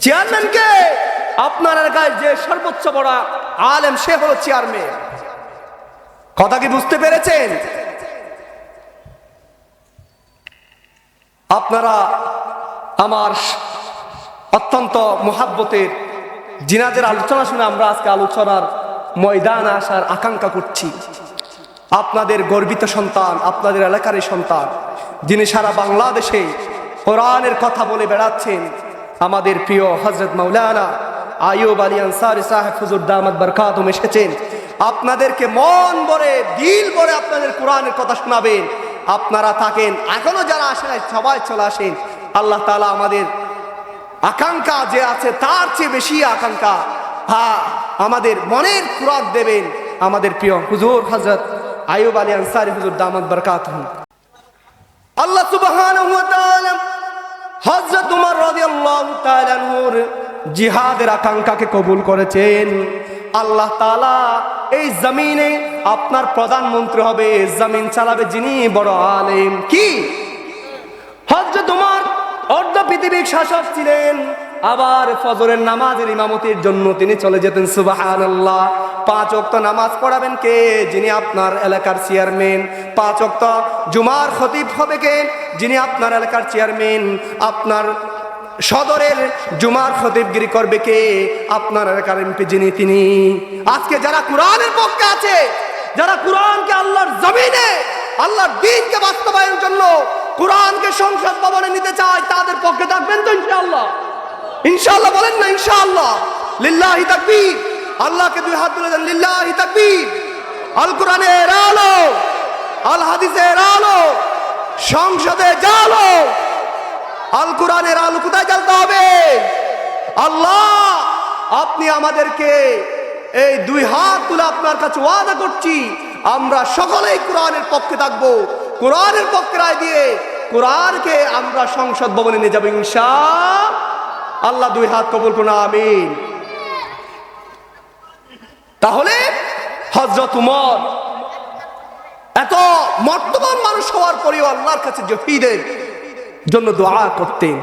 চেয়ারম্যানকে আপনার এলাকায় যে সর্বোচ্চ বড় আলেম, সে হলো চেয়ারম্যান। কথা কি বুঝতে পেরেছেন? আপনারা আমার অত্যন্ত মুহাব্বতের জিনাদের আলোচনা শুনে আমরা আজকে আলোচনার ময়দানে আসার আকাঙ্ক্ষা করছি। আপনাদের গর্বিত সন্তান, আপনাদের এলাকারই সন্তান, যিনি সারা বাংলাদেশে কোরআনের কথা বলে বেড়াচ্ছেন, আমাদের প্রিয় হযরত মাওলানা আইয়ুব আলী আনসারী সাহেব হুজুর দামাত বরকাতুহুম এসেছেন। আপনাদেরকে মন ভরে, দিল ভরে আপনাদের কোরআনের কথা শোনাবেন। আপনারা থাকেন, এখনো যারা আসেন সবাই চলে আসেন। আল্লাহ তাআলা আমাদের আকাঙ্ক্ষা যে আছে তার চেয়ে বেশি আকাঙ্ক্ষা, হ্যাঁ, আমাদের মনের খুরাক দেবেন আমাদের প্রিয় হুজুর হযরত আইয়ুব আলী আনসারী হুজুর দামাত বরকাতুহুম। আল্লাহ সুবহানাহু ওয়া তাআলা হযরত উমর রাদিয়াল্লাহু তাআলা আনহুর জিহাদের আকাঙ্ক্ষাকে কবুল করেছেন। আল্লাহ তাআলা এই জমিনে আপনার প্রধানমন্ত্রী হবে, জমিন চালাবে যিনি বড় আলেম। কি হযরত ওমর অর্ধ পৃথিবীর শাসক ছিলেন, আবার ফজরের নামাজের ইমামতির জন্য তিনি চলে যেতেন। সুবহানাল্লাহ। 5 ওয়াক্ত নামাজ পড়াবেন কে? যিনি আপনার এলাকার চেয়ারম্যান। 5 ওয়াক্ত জুমার খতিব হবে কে? যিনি আপনার এলাকার চেয়ারম্যান। আপনার সদরের জুমার খতিবগিরি করবে কে? আপনার এলাকার এমপি যিনি, তিনি। আজকে যারা কোরআনের পক্ষে আছে, যারা কোরআনকে আল্লাহর জমিনে আল্লাহর দ্বীনকে বাস্তবায়নের জন্য কোরআনকে সংসদ ভবনে নিতে চায়, তাদের পক্ষে থাকবেন তো ইনশাআল্লাহ? ইনশাআল্লাহ বলেন না ইনশাআল্লাহ? লিল্লাহি তাকবীর। আল্লাহকে 2 হাত তুলে দেন, লিল্লাহি তাকবীর। আল কোরআনের আলো, আল হাদিসের আলো সংসদে জ্বালো। আল কোরআনের আলো কোথায় জ্বালতে হবে? আল্লাহ, আপনি আমাদেরকে এই 2 হাত তুলে আপনার কাছে ওয়াদা করছি, আমরা সকলেই কোরআনের পক্ষে থাকবো। কোরআনের পক্ষে রায় দিয়ে কোরআনকে আমরা সংসদ ভবনে নিয়ে যাবো ইনশাআল্লাহ। 2 হাত কবুল করুন, আমিন। তাহলে হযরত ওমর এত মর্তবান মানুষ হওয়ার পরেও আল্লাহর কাছে শহীদের জন্য দোয়া করতেন।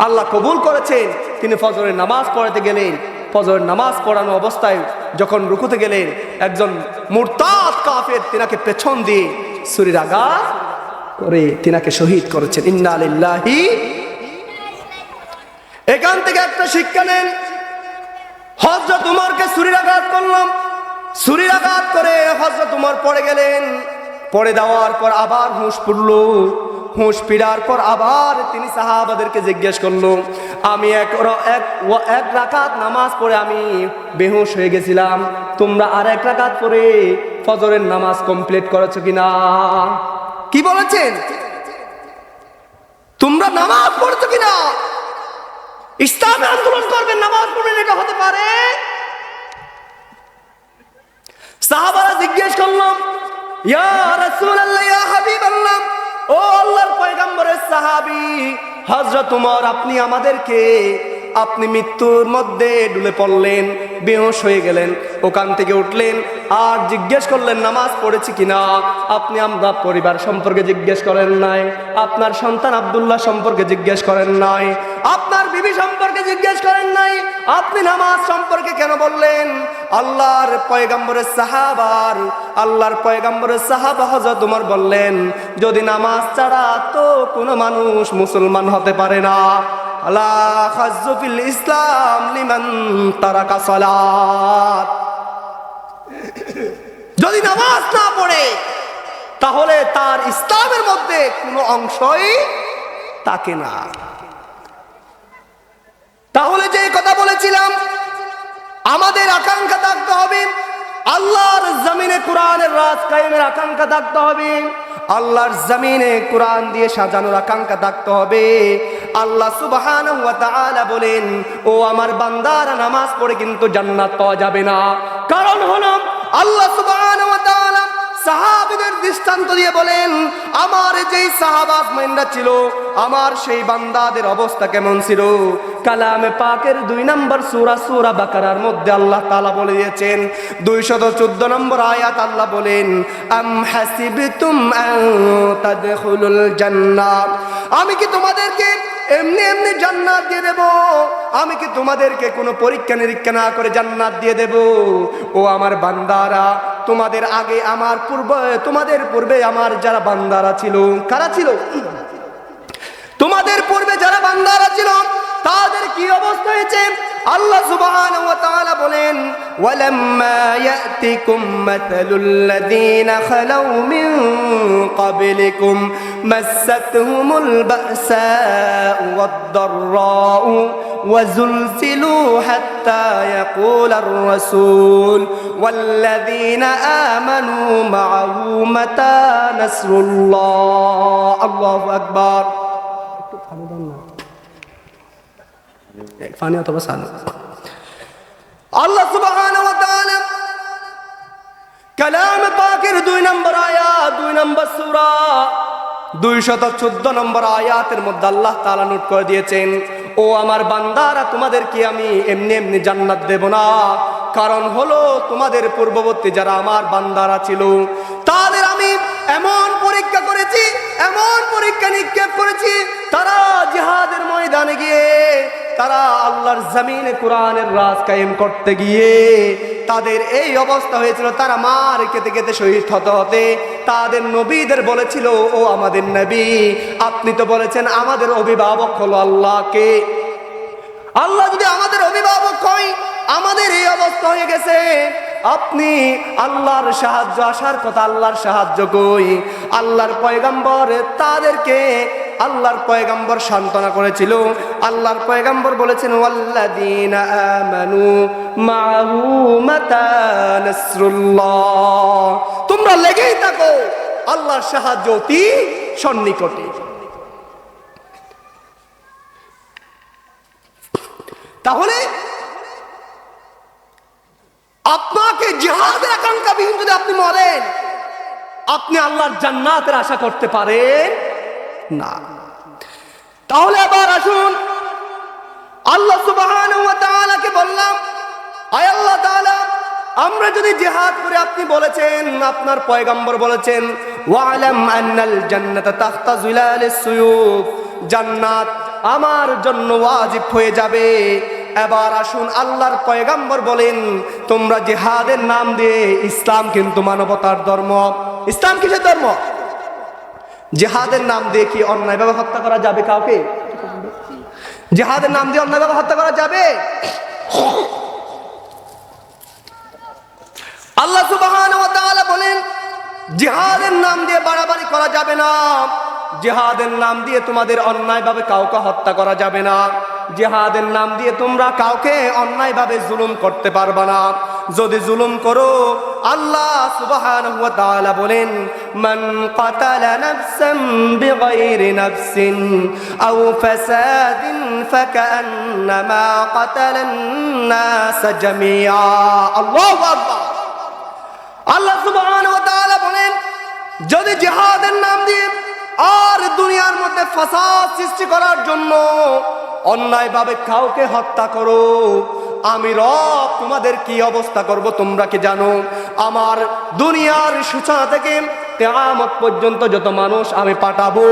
আল্লাহ কবুল করেছেন। তিনি ফজরের নামাজ পড়াতে গেলেন। ফজরের নামাজ পড়ানো অবস্থায় যখন রুকুতে গেলেন, একজন মুরতাদ কাফের তিনাকে পেছন দিয়ে ছুরির আঘাত করে তিনাকে শহীদ করেছেন। ইন্না লিল্লাহি। এখান থেকে একটা শিক্ষা নেন। হযরত উমরকে ছুরির আঘাত করলাম, ছুরির আঘাত করে হযরত উমর পড়ে গেলেন। পড়ে দেওয়ার পর আবার হুঁশ পড়ল। হুঁশ ফিরার পর আবার তিনি সাহাবাদেরকে জিজ্ঞেস করলো, আমি এক রাকাত নামাজ পড়ে আমি বেহুশ হয়ে গেছিলাম, তোমরা আর 1 রাকাত পড়ে ফজরের নামাজ কমপ্লিট করেছো কিনা? কি বলেছেন? তোমরা নামাজ পড়ছো কিনা? ইসলামে আন্দোলন করবেন, নামাজ পড়বেন, এটা হতে পারে? সাহাবারা জিজ্ঞেস করলাম, ইয়া রাসূলুল্লাহ, ইয়া হাবিবাল্লাহ, ও আল্লাহর পয়গম্বরের সাহাবী হযরত ওমর, আপনি আমাদেরকে, আপনি মৃত্যুর মধ্যে ডুলে পড়লেন, বেহুশ হয়ে গেলেন, ওখান থেকে উঠলেন, আর জিজ্ঞেস করলেন নামাজ পড়েছি কিনা? আপনি আমরা পরিবার সম্পর্কে জিজ্ঞেস করেন নাই, আপনার সন্তান আব্দুল্লাহ সম্পর্কে জিজ্ঞেস করেন নাই, আপনার বিবি সম্পর্কে জিজ্ঞেস করেন নাই, আপনি নামাজ সম্পর্কে কেন বললেন? আল্লাহর পয়গম্বরের সাহাবা হযরত ওমর বললেন, যদি নামাজ ছাড়া তো কোনো মানুষ মুসলমান হতে পারে না। লা খাজ্জু ফিল ইসলাম লিমান তারাকা সালাত। যদি নামাজ না পড়ে তাহলে তার ইসলামের মধ্যে কোনো অংশই থাকে না। তাহলে যে কথা বলেছিলাম, আমাদের আকাঙ্ক্ষা থাকতে হবে আল্লাহর জমিনে কোরআনের রাজ কায়েমের আকাঙ্ক্ষা থাকতে হবে, আল্লাহর জমিনে কোরআন দিয়ে সাজানোর আকাঙ্ক্ষা থাকতে হবে। আল্লাহ সুবহানাহু ওয়া তাআলা বলেন, ও আমার বান্দারা, নামাজ পড়ে কিন্তু জান্নাত পাওয়া যাবে না। কারণ হলো আল্লাহ সুবহানাহু ওয়া তাআলা সাহাবীদের দৃষ্টান্ত দিয়ে বলেন, আমার যেই সাহাবা আজমাইনরা ছিল, আমার সেই বান্দাদের অবস্থা কেমন ছিল? কালামে পাকের 2 নম্বর সূরা বাকারার মধ্যে আল্লাহ তাআলা বলে দিয়েছেন, 214 নম্বর আয়াত আল্লাহ বলেন, আম হাসিবতুম আন তাদখুলুল জান্নাহ, আমি কি তোমাদেরকে এমনি এমনি জান্নাত দিয়ে দেব? আমি কি তোমাদেরকে কোনো পরীক্ষা নিরীক্ষা না করে জান্নাত দিয়ে দেব? ও আমার বান্দারা, তোমাদের আগে আমার তোমাদের পূর্বে আমার যারা বান্দারা ছিল, কারা ছিল? তোমাদের পূর্বে যারা বান্দারা ছিল তাদের কি অবস্থা হয়েছে? আল্লাহ সুবহানাহু ওয়া তাআলা বলেন, ওয়ালাম্মা ইয়াতিকুম মাতালুল লাযীনা খালাউ মিন ক্বাবলিকুম মাসাতহুমুল বাসাউ ওয়াদ-দাররাউ ওয়াযুলজিলু হাত্তা ইয়াকুলার রাসূল ওয়াল্লাযীনা আমানু মাআহু মাতা নাসরুল্লাহ। আল্লাহু আকবার। আল্লাহ সুবহানাহু ওয়া তাআলা কালামে পাকের 2 নম্বর আয়াত, 2 নম্বর সূরা 214 নম্বর আয়াতের মধ্যে আল্লাহ তাআলা নোট করে দিয়েছেন, ও আমার বান্দারা, তোমাদেরকে আমি এমনি এমনি জান্নাত দেব না। কারণ হলো তোমাদের পূর্ববর্তী যারা আমার বান্দারা ছিল, তাদের আমি এমন পরীক্ষা করেছি, এমন পরীক্ষা ভিক্ষা নিক্ষেপ করেছি, তারা জিহাদের ময়দানে গিয়ে তারা আল্লাহর জমিনে কোরআনের রাজ কায়েম করতে গিয়ে তাদের এই অবস্থা হয়েছিল। তারা মার খেতে খেতে শহীদ হতে হতে তাদের নবীদের বলেছিল, ও আমাদের নবী, আপনি তো বলেছেন আমাদের অভিভাবক হলো আল্লাহকে, আল্লাহ যদি আমাদের অভিভাবক হয়, আমাদের এই অবস্থা হয়ে গেছে, আপনি আল্লাহর সাহায্য আসার কথা, আল্লাহর সাহায্য কই? আল্লাহর পয়গম্বর তাদেরকে, আল্লাহর পয়গম্বর সান্ত্বনা করেছিল। আল্লাহর পয়গম্বর বলেছেন, ওয়াল্লাযীনা আমানু মাআহু মাতা নাসরুল্লাহ, তোমরা লেগেই থাকো, আল্লাহর সাহায্য অতি সন্নিকটে। তাহলে আপনাকে জিহাদের আকাঙ্ক্ষাবিহীন যদি আপনি মরেন, আপনি আল্লাহর জান্নাতের আশা করতে পারেন না। তাহলে আবার আসুন, আল্লাহ সুবহানাহু ওয়া তাআলাকে বললাম, আয় আল্লাহ তাআলা, আমরা যদি জিহাদ করে, আপনি বলেছেন, আপনার পয়গম্বর বলেছেন, ওয়ালাম আন্নাল জান্নাতা তাহতা যিলালিস সুয়ুফ, জান্নাত আমার জন্য ওয়াজিব হয়ে যাবে। এবার আসুন, আল্লাহর পয়গম্বর বলেন, তোমরা জিহাদের নাম দিয়ে, ইসলাম কিন্তু মানবতার ধর্ম। ইসলাম কিসের ধর্ম? জিহাদের নাম দিয়ে কি অন্যায়ভাবে হত্যা করা যাবে কাউকে? জিহাদের নাম দিয়ে অন্যায়ভাবে হত্যা করা যাবে? আল্লাহ সুবহানাহু ওয়া তাআলা বলেন, জিহাদের নাম দিয়ে বাড়াবাড়ি করা যাবে না, জিহাদের নাম দিয়ে তোমাদের অন্যায়ভাবে কাউকে হত্যা করা যাবে না, জিহাদের নাম দিয়ে তোমরা কাউকে অন্যায়ভাবে জুলুম করতে পারবে না। যদি জুলুম করো, আল্লাহ সুবহানাহু ওয়া তাআলা বলেন, মান কাতালা নাফসান বিগাইরি নাফসিন আও ফাসাদিন ফাকান্নামা কাতালান নাস জামিআ। আল্লাহু আকবার। আল্লাহ সুবহানাহু ওয়া তাআলা বলেন, যদি জিহাদের নাম দিয়ে আর দুনিয়ার মধ্যে ফাসাদ সৃষ্টি করার জন্য অন্যায়ভাবে কাউকে হত্যা করো, আমি রব তোমাদের কি অবস্থা করব তোমরা কি জানো? আমার দুনিয়ার সূচনা থেকে কিয়ামত পর্যন্ত যত মানুষ আমি পাঠাবো,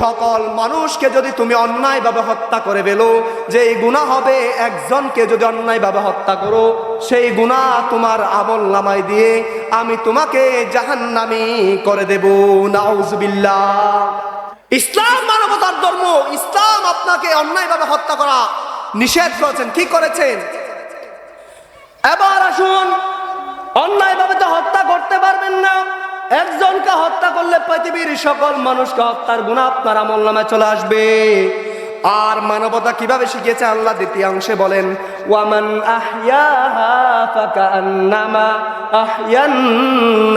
সকল মানুষকে যদি তুমি অন্যায়ভাবে হত্যা করে ফেলো, যেই গুনাহ হবে, একজনকে যদি অন্যায়ভাবে হত্যা করো, সেই গুনাহ তোমার আমলনামায় দিয়ে আমি তোমাকে জাহান্নামী করে দেব। নাউজুবিল্লাহ। ইসলাম মানবতার ধর্ম। ইসলাম আপনাকে অন্যায়ভাবে হত্যা করা নিষেধ করেছেন। কি করেছেন? এবার আসুন, অন্যায়ভাবে তো হত্যা করতে পারবেন না, একজনকে হত্যা করলে পৃথিবীর সকল মানুষকে হত্যার গুনাহ আপনার আমলনামায় চলে আসবে। আর মানবতা কিভাবে শিখিয়েছে আল্লাহ দ্বিতীয় অংশে বলেন, ওয়ামান আহইয়াহা ফাকান্নামা আহইয়ান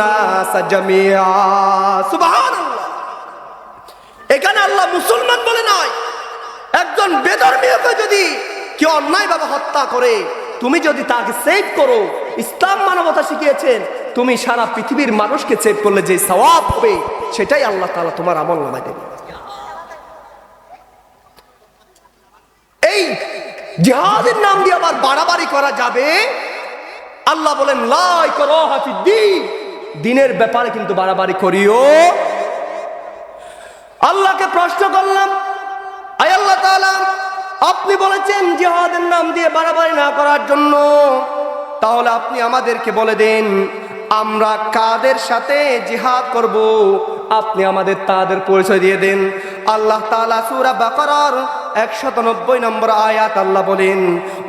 নাস জামিআ। সুবহানাল্লাহ। এখানে আল্লাহ মুসলমান বলে নয়, একজন বেধর্মীয়কে যদি কেউ অন্যায়ভাবে হত্যা করে, তুমি যদি তাকে সেভ করো, ইসলাম মানবতা শিখিয়েছেন, তুমি সারা পৃথিবীর মানুষকে সেভ করলে যে সওয়াব হবে, সেটাই আল্লাহ তাআলা তোমার আমলনামায় দেবে। এই জিহাদের নাম দিয়ে আবার বাড়াবাড়ি করা যাবে? আল্লাহ বলেন, লা ইকরাহা ফিদ্দীন, দ্বীনের ব্যাপারে কিন্তু বাড়াবাড়ি করিও। আল্লাহকে প্রশ্ন করলাম, আয় আল্লাহ তাআলা, আপনি বলেছেন জিহাদের নাম দিয়ে বাড়াবাড়ি না করার জন্য, তাহলে আপনি আমাদেরকে বলে দেন আমরা কাদের সাথে জিহাদ করব, আপনি আমাদের তাদের পরিচয় দিয়ে দেন। আল্লাহ তাআলা সূরা বাকারার 190 নম্বর আয়াত আল্লাহ বলেন,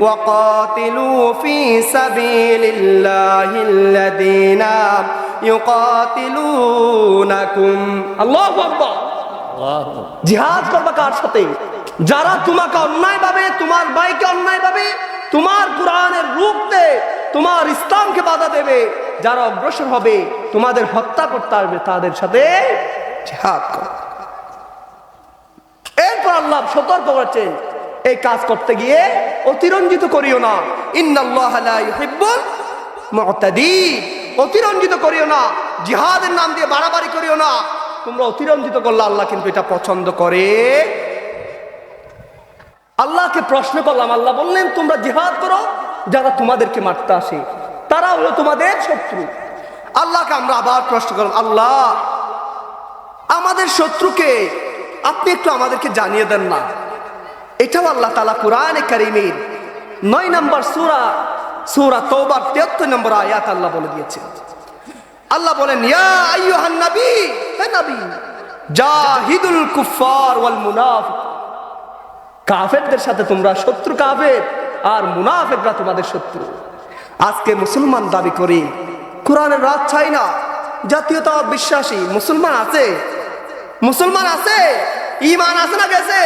ওয়াকাতিলু ফি সাবিলিল্লাহিল্লাযীনা ইউকাতিলুনাকুম। আল্লাহু আকবার। জিহাদ করবা কার সাথে? যারা তোমাকে অন্যায়ভাবে, তোমার ভাইকে অন্যায়ভাবে, তোমার কোরআনের রূপতে তোমার ইসলামকে বাধা দেবে, যারা অগ্রসর হবে তোমাদের হত্যা করতে আসবে, তাদের সাথে জিহাদ করো। এরপর আল্লাহ সতর্ক করেছেন, এই কাজ করতে গিয়ে অতিরঞ্জিত করিও না। ইন্নাল্লাহা লা ইউহিব্বুল মু'তাদিন। অতিরঞ্জিত করিও না, জিহাদের নাম দিয়ে বাড়াবাড়ি করিও না। তোমরা অতিরঞ্জিত করলে আল্লাহ কিন্তু এটা পছন্দ করে। আল্লাহকে প্রশ্ন করলাম, আল্লাহ বললেন তোমরা জিহাদ করো, যারা তোমাদেরকে মারতে আসে তারা হলো তোমাদের শত্রু। আল্লাহকে আমরা আবার প্রশ্ন করলাম, আল্লাহ আমাদের শত্রুকে আপনি একটু আমাদেরকে জানিয়ে দেন না। এটাও আল্লাহ তাআলা কোরআনে কারীমের 9 নম্বর সূরা তাওবার 73 নম্বর আয়াত আল্লাহ বলে দিয়েছেন। আল্লাহ বলেন, ইয়া আইয়ুহান নবী, হে নবী, জাহিদুল কুফার ওয়াল মুনাফিক, কাফেরদের সাথে তোমরা শত্রু, কাফের আর মুনাফিকরা তোমাদের শত্রু। আজকে মুসলমান দাবি করি, কোরআনের রাত চাই না, জাতীয়তাবাদ বিশ্বাসী মুসলমান আছে, মুসলমান আছে, ঈমান আছে না গেছে?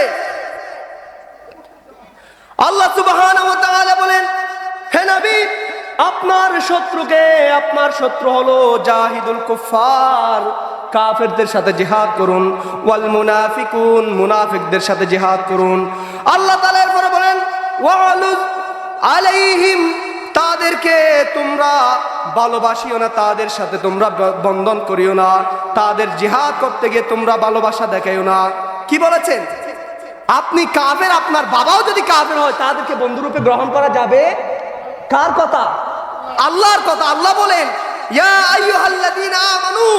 আল্লাহ সুবহানাহু ওয়া তাআলা বলেন, হে নবী, আপনার শত্রুকে, আপনার শত্রু হলো জাহিদুল কুফার, কাফেরদের সাথে জিহাদ করুন, ওয়াল মুনাফিকুন, মুনাফিকদের সাথে জিহাদ করুন। আল্লাহ তাআলা এরপরে বলেন, ওয়ালুজ আলাইহিম, তাদেরকে তোমরা ভালোবাসিও না, তাদের সাথে তোমরা বন্ধন করিও না, তাদের জিহাদ করতে গিয়ে তোমরা ভালোবাসা দেখাইও না। কি বলেছেন? আপনি কাফের, আপনার বাবাও যদি কাফের হয়, তাদেরকে বন্ধুরূপে গ্রহণ করা যাবে? কার কথা? আল্লাহর কথা। আল্লাহ বলেন, ইয়া আইয়ুহাল্লাযীনা আমানু,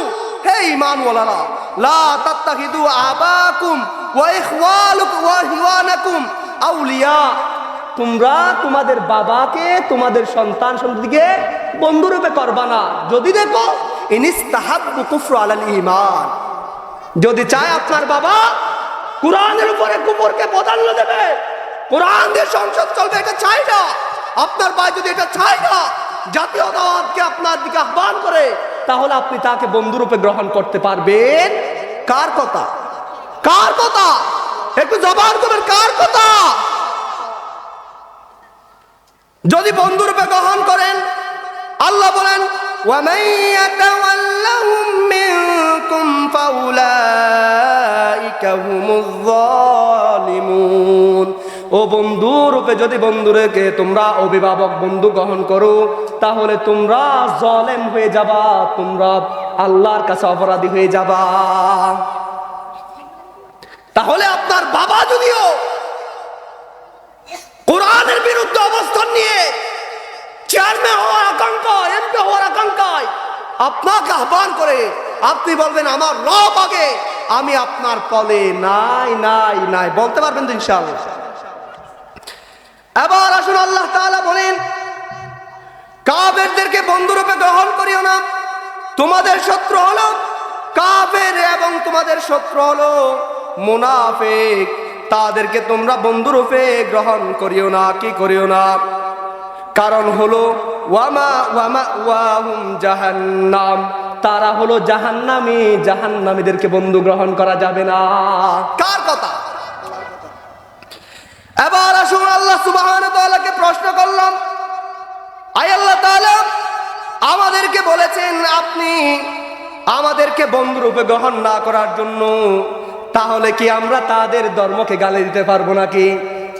হে ঈমানওয়ালারা, লা তাত্তাখিযু আবাকুম ওয়া ইখওয়ানুকুম ওয়া ইখওয়ানাকুম আউলিয়া, তোমরা তোমাদের বাবাকে, তোমাদের সন্তান সন্ততিকে বন্ধুরূপে করবা না। যদি দেখো ইনিস্তাহাব্বু কুফর আলাল ঈমান, যদি চায় আপনার বাবা কোরআনের উপরে কুফরকে প্রাধান্য দেবে, কোরআন দিয়ে সংসদ চলবে, এটা চাই না। আপনার ভাই যদি এটা চায় না, জাতীয়তাবাদকে আপনার দিকে আহ্বান করে, তাহলে আপনি তাকে বন্ধুরূপে গ্রহণ করতে পারবেন? কার কথা? কার কথা? একটু জবান করবেন, কার কথা? যদি বন্ধুরূপে গ্রহণ করেন, আল্লাহ বলেন, ওয়ামান ইয়াতাওয়াল্লাহুম মিনকুম ফাউলাইকা হুমুয যালিমুন, ও বন্ধুরূপে যদি বন্ধুরকে তোমরা অভিভাবক বন্ধু গ্রহণ করো, তাহলে তোমরা জালেম হয়ে যাবা, তোমরা আল্লাহর কাছে অপরাধী হয়ে যাবা। তাহলে আপনার বাবা যদিও কোরআনের বিরুদ্ধে অবস্থান নিয়ে চেয়ারম্যান হওয়ার আকাঙ্ক্ষায়, এমপি হওয়ার আকাঙ্ক্ষায় আপনাকে আহ্বান করে, আপনি বলবেন আমার রব আগে, আমি আপনার পলে নাই নাই নাই বলতে পারবেন তো ইনশাআল্লাহ? এবার আসুন, আল্লাহ তাআলা বলেন, কাফেরদেরকে বন্ধুরূপে গ্রহণ করিও না, তোমাদের শত্রু হলো কাফের এবং তোমাদের শত্রু হলো মুনাফিক, তাদেরকে তোমরা বন্ধুরূপে গ্রহণ করিও না। কি করিও না? কারণ হলো ওয়াহুম জাহান্নাম, তারা হলো জাহান্নামী, জাহান্নামীদেরকে বন্ধু গ্রহণ করা যাবে না। কার কথা? এবার আসুন, আল্লাহ সুবহানাহু ওয়া তাআলাকে প্রশ্ন করলাম, আয় আল্লাহ তাআলা আমাদেরকে বলেছেন আপনি আমাদেরকে বন্ধুরূপে গ্রহণ না করার জন্য, তাহলে কি আমরা তাদের ধর্মকে গালি দিতে পারবো নাকি?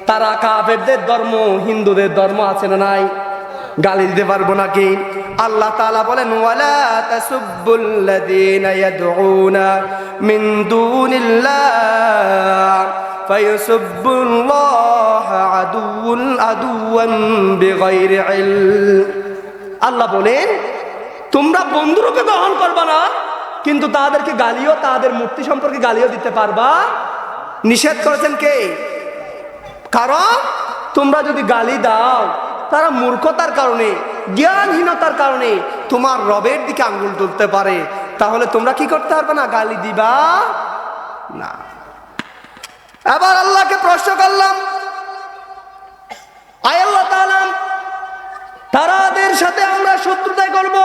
তারা কাফেরদের ধর্ম, হিন্দুদের ধর্ম আছে না নাই, গালি দিতে পারবো নাকি? আল্লাহ তাআলা বলেন, ওয়ালা তাসুব্বুল্লাযীনা ইয়াদউনা মিন দুনিল্লাহ ফায়াসুব্বুল্লাহা আদুওয়ান বিগাইরি ইলম। আল্লাহ বলেন, তোমরা বন্ধুরূপে গ্রহণ করবা না, কিন্তু তাদেরকে গালিও, তাদের মূর্তি সম্পর্কে গালিও দিতে পারবা? নিষেধ করেছেন কে? কারণ তোমরা যদি গালি দাও, তারা মূর্খতার কারণে, জ্ঞানহীনতার কারণে তোমার রবের দিকে আঙ্গুল তুলতে পারে, তাহলে তোমরা কি করতে পারবে না? গালি দিবা না। এবার আল্লাহকে প্রশ্ন করলাম, আয় আল্লাহ তাআলা, তাদের সাথে আমরা শত্রুতাই করব,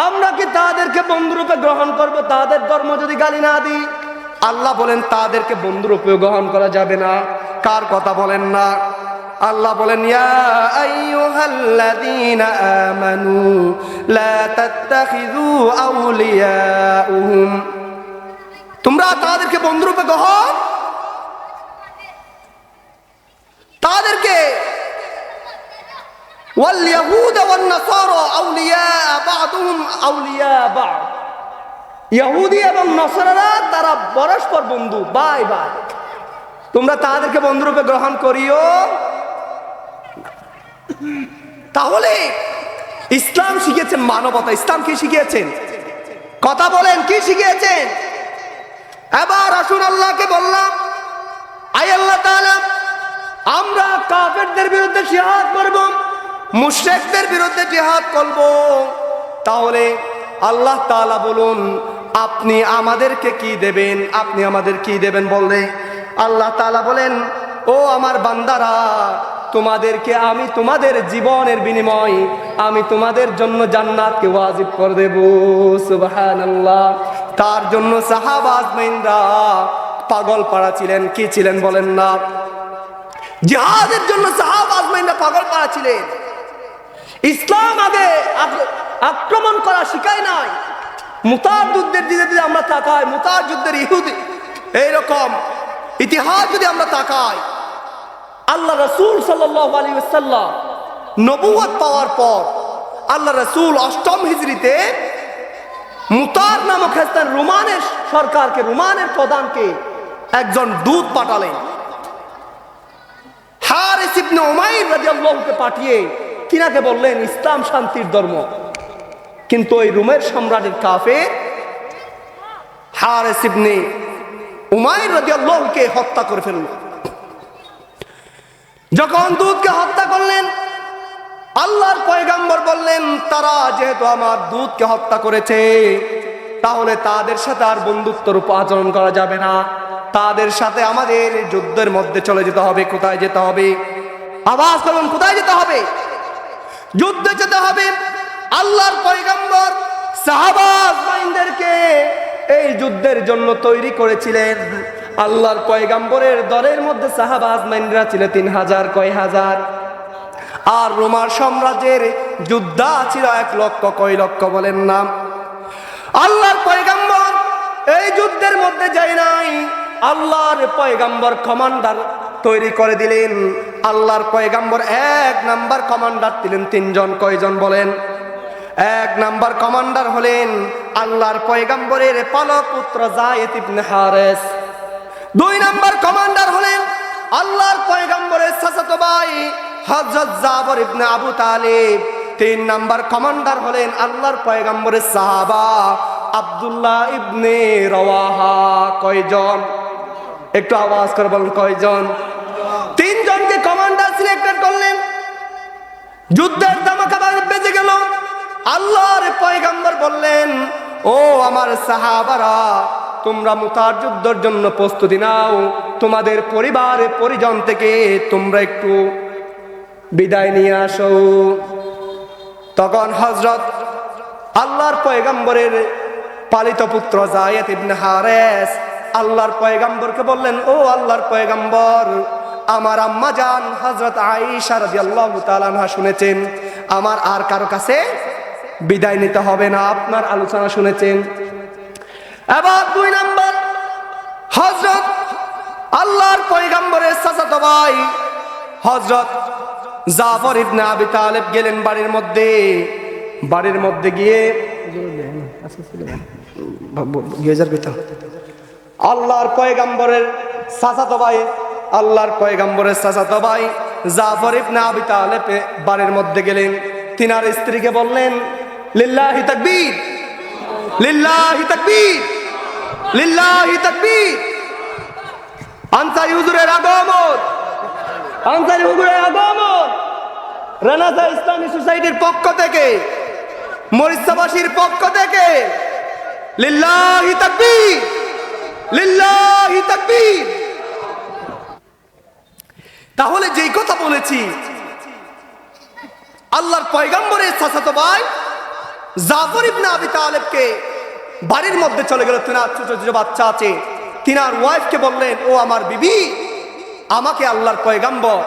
আমরা কি তাদেরকে বন্ধুরূপে গ্রহণ করব তাদের ধর্ম যদি গালি না দিই? আল্লাহ বলেন, তাদেরকে বন্ধুরূপে গ্রহণ করা যাবে না। কার কথা বলেন না? আল্লাহ বলেন, ইয়া আইয়ুহাল্লাযীনা আমানু লা তাত্তাখিযু আউলিয়াউহুম, তোমরা তাদেরকে বন্ধুরূপে গ্রহণ, তাদেরকে ওয়াল ইয়াহুদ ওয়ান নাসারা আউলিয়া বা'দুহুম আউলিয়া বা'দ, ইহুদি এবং নসরারা তারা পরস্পর বন্ধু, ভাই ভাই, তোমরা তাদেরকে বন্ধুরূপে গ্রহণ করিও। তাহলে ইসলাম শিখিয়েছেন মানবতা। ইসলাম কি শিখিয়েছেন? কথা বলেন, কি শিখিয়েছেন? এবার আসুন আল্লাহকে বললাম, আয় আল্লাহ তাআলা, আমরা কাফেরদের বিরুদ্ধে জিহাদ করব, মুশরিকদের বিরুদ্ধে জিহাদ করব, তাহলে আল্লাহ তাআলা বলুন আপনি আমাদেরকে কি দেবেন, আপনি আমাদের কি দেবেন? বললে আল্লাহ তাআলা বলেন, ও আমার বান্দারা, তোমাদেরকে আমি তোমাদের জীবনের বিনিময় আমি তোমাদের জন্য জান্নাতকে ওয়াজিব করে দেব। সুবহানাল্লাহ। তার জন্য সাহাবা আজমাইনরা পাগল পাড়া ছিলেন। কি ছিলেন বলেন না? জিহাদের জন্য সাহাবা আজমাইনরা পাগল পাড়া ছিলেন। ইসলাম আগে আক্রমণ করা শিখায় নাই। মুতার যুদ্ধের দিকে যদি আমরা তাকাই, মুতার যুদ্ধের ইহুদি এইরকম ইতিহাস যদি আমরা তাকাই, আল্লাহ রাসূল সাল্লাল্লাহু আলাইহি ওয়াসাল্লাম নবুয়ত পাওয়ার পর আল্লাহ রাসূল ৮ম হিজরিতে মুতার নামক স্থান রোমানের সরকারকে, রোমানের প্রধানকে একজন দূত পাঠালেন। হারিস ইবনে উমাইর রাদিয়াল্লাহুকে পাঠিয়ে তিনাকে বললেন ইসলাম শান্তির ধর্ম। কিন্তু ওই রোমের সম্রাটের কাফের হারিস ইবনে উমাইর রাদিয়াল্লাহুকে হত্যা করে ফেলল। যখন দূতকে হত্যা করলেন, আল্লাহর পয়গম্বর বললেন তারা যেহেতু আমার দূতকে হত্যা করেছে, তাহলে তাদের সাথে আর বন্ধুত্বরূপ আচরণ করা যাবে না, তাদের সাথে আমাদের যুদ্ধের মধ্যে চলে যেতে হবে। কোথায় যেতে হবে? আওয়াজ করুন, কোথায় যেতে হবে? যুদ্ধে যেতে হবে। আল্লাহর পয়গম্বর সাহাবা আজমাইনদেরকে এই যুদ্ধের জন্য তৈরি করেছিলেন। আল্লাহর পয়গম্বরের দলের মধ্যে সাহাবা আজমাইনরা ছিল ৩০০০, কয় হাজার, আর রোমার সাম্রাজ্যের যোদ্ধা ছিল ১,০০,০০০, কয় লক্ষ বলেন না? আল্লাহর পয়গম্বর এই যুদ্ধের মধ্যে যায় নাই, আল্লাহর পয়গম্বর কমান্ডার তৈরি করে দিলেন। আল্লাহর পয়গম্বর ১ নাম্বার কমান্ডার দিলেন ৩ জন। কয়জন বলেন? ১ নাম্বার কমান্ডার হলেন আল্লাহর পয়গম্বরের পালক পুত্র যায়েদ ইবনে হারেস। ২ নাম্বার কমান্ডার হলেন আল্লাহর পয়গম্বরের চাচাতো ভাই হযরত জাফর ইবনে আবু তালিব। ৩ নাম্বার কমান্ডার হলেন আল্লাহর পয়গম্বরের সাহাবা আব্দুল্লাহ ইবনে রওয়াহা। কয়জন? একটু আওয়াজ করে বলুন, কয়জন? ৩ জনকে কমান্ডার সিলেক্টেড করলেন। যুদ্ধের ধামাকা বেজে গেল। আল্লাহর পয়গম্বর বললেন, ও আমার সাহাবারা, তোমরা মুতার যুদ্ধের জন্য প্রস্তুতি নাও, তোমাদের পরিবারের পরিজন থেকে তোমরা একটু বিদায় নিয়ে আসো। তখন হযরত আল্লাহর পয়গম্বরের পালিত পুত্র যায়েদ ইবনে হারেস আল্লাহর পয়গম্বরকে বললেন, ও আল্লাহর পয়গম্বর, আমার আম্মা জান হযরত আয়েশা রাদিয়াল্লাহু তাআলা আনহা শুনেছেন আমার আর কারো কাছে বিদায় নিতে হবে না, আপনার আলোচনা শুনেছেন। এবার ২ নাম্বার হযরত আল্লাহর পয়গম্বরের চাচাতো ভাই হযরত জাফর ইবনে আবি তালিব গেলেন বাড়ির মধ্যে গিয়ে আল্লাহর পয়গম্বরের চাচাতো ভাই জাফর ইবনে আবি তালিব বাড়ির মধ্যে গেলেন। তিনার স্ত্রীকে বললেন, লিল্লাহি তাকবীর, লিল্লাহি তাকবীর, লিল্লাহি তাকবীর। আনসারী হুজুরের আগমন, আনসারী হুজুরের আগমন রেনেসাঁ ইসলামী সোসাইটির পক্ষ থেকে, মরিচাবাসীর পক্ষ থেকে লিল্লাহি তাকবীর, লিল্লাহি তাকবীর। তাহলে যেই কথা বলেছি, আল্লাহর পয়গম্বরের চাচাতো ভাই জাফর ইবনে আবি তালিবকে বাড়ির মধ্যে চলে গেল। তিনার ছোট ছোট বাচ্চা আছে। তিনার ওয়াইফকে বললেন, ও আমার বিবি, আমাকে আল্লাহর পয়গম্বর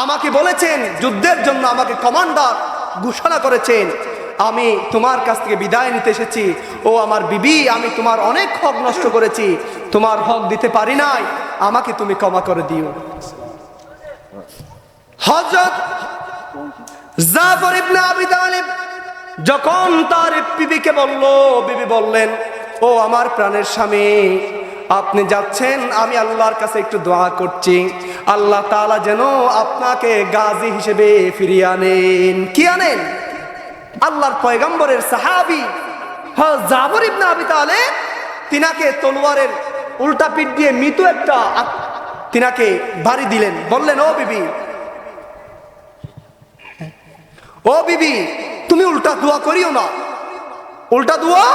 আমাকে বলেছেন যুদ্ধের জন্য আমাকে কমান্ডার ঘোষণা করেছেন, আমি তোমার কাছ থেকে বিদায় নিতে এসেছি। ও আমার বিবি, আমি তোমার অনেক হক নষ্ট করেছি, তোমার হক দিতে পারি নাই, আমাকে তুমি ক্ষমা করে দিও। হযরত জাফর ইবনে আবি তালিব যখন তার বিবিকে বলল, বিবি বললেন, ও আমার প্রাণের স্বামী, আপনি যাচ্ছেন, আমি আল্লাহর কাছে একটু দোয়া করছি, আল্লাহ তাআলা যেন আপনাকে গাজী হিসেবে ফিরিয়ে আনেন। কি আনেন? আল্লাহর পয়গম্বরের সাহাবী জাফর ইবনে আবি তালিব তিনাকে তলোয়ারের উল্টা পিঠ দিয়ে মৃত্যু একটা তিনাকে বাড়ি দিলেন। বললেন, ও বিবি তুমি উল্টা দোয়া করিও না, উল্টা দোয়া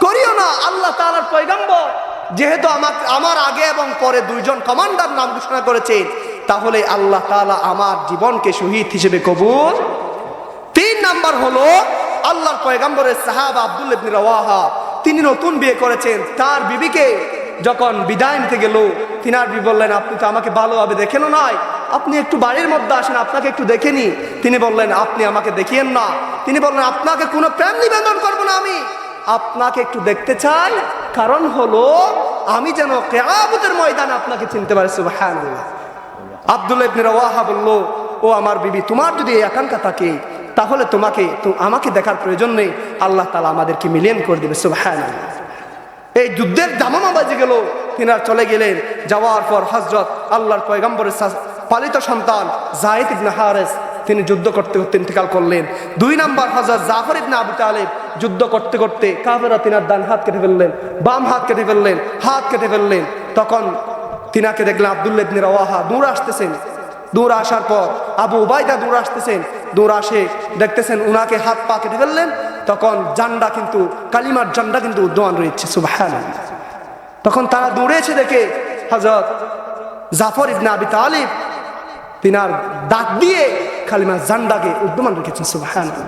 করিও না। আল্লাহ তাআলার পয়গম্বর যেহেতু আমার আগে এবং পরে দুইজন কমান্ডার নাম ঘোষণা করেছেন, তাহলে আল্লাহ তাআলা আমার জীবনকে শহীদ হিসেবে কবুল। 3 নাম্বার হলো আল্লাহর পয়গম্বরের সাহাবা আব্দুল্লাহ ইবনে রাওয়াহা, তিনি নতুন বিয়ে করেছেন। তার বিবিকে যখন বিদায় নিতে গেল, তিনার বিবি বললেন, আপনি তো আমাকে ভালোভাবে দেখেনও নাই, আপনি একটু বাড়ির মধ্যে আসেন, আপনাকে একটু দেখে নি। তিনি বললেন, আপনি আমাকে দেখিয়েন না। তিনি বললেন, আপনাকে কোনো প্রেম নিবেদন করবো না, আমি আপনাকে একটু দেখতে চাই, কারণ হলো আমি যেন কিয়ামতের ময়দানে আপনাকে চিনতে পারি। সুবহানাল্লাহ। আব্দুল্লাহ ইবনে রাওয়াহা বলল, ও আমার বিবি, তোমার যদি এই আকাঙ্ক্ষা থাকে তাহলে আমাকে দেখার প্রয়োজন নেই, আল্লাহ তাআলা আমাদেরকে মিলিয়ন করে দেবে। সুবহানাল্লাহ। এই যুদ্ধের দামামা বাজে গেল, তিনার চলে গেলেন। যাওয়ার পর হযরত আল্লাহর পয়গম্বরের পালিত সন্তান যায়েদ ইবনে হারেস, তিনি যুদ্ধ করতে করতে ইন্তেকাল করলেন। 2 নাম্বার হযরত জাফর ইবনে আবু তালেব, যুদ্ধ করতে করতে কাফেররা তিনার ডান হাত কেটে ফেললেন, বাম হাত কেটে ফেললেন, হাত কেটে ফেললেন। তখন তিনাকে দেখলেন আব্দুল্লাহ ইবনে রাওয়াহা দূর আসতেছেন। দূর আসার পর আবু উবাইদা দূর আসতেছেন, দূর আসে দেখতেছেন উনাকে হাত পা কেটে ফেললেন। তখন জান্ডা কিন্তু, কালিমার জান্ডা কিন্তু উদ্যমান রয়েছে। সুবহানাল্লাহ। তখন তারা দৌড়ে এসে দেখে হযরত জাফর ইবনে আবি তালিব তিনার দাঁত দিয়ে কালিমার জান্ডাকে উদ্যমান রেখেছেন। সুবহানাল্লাহ।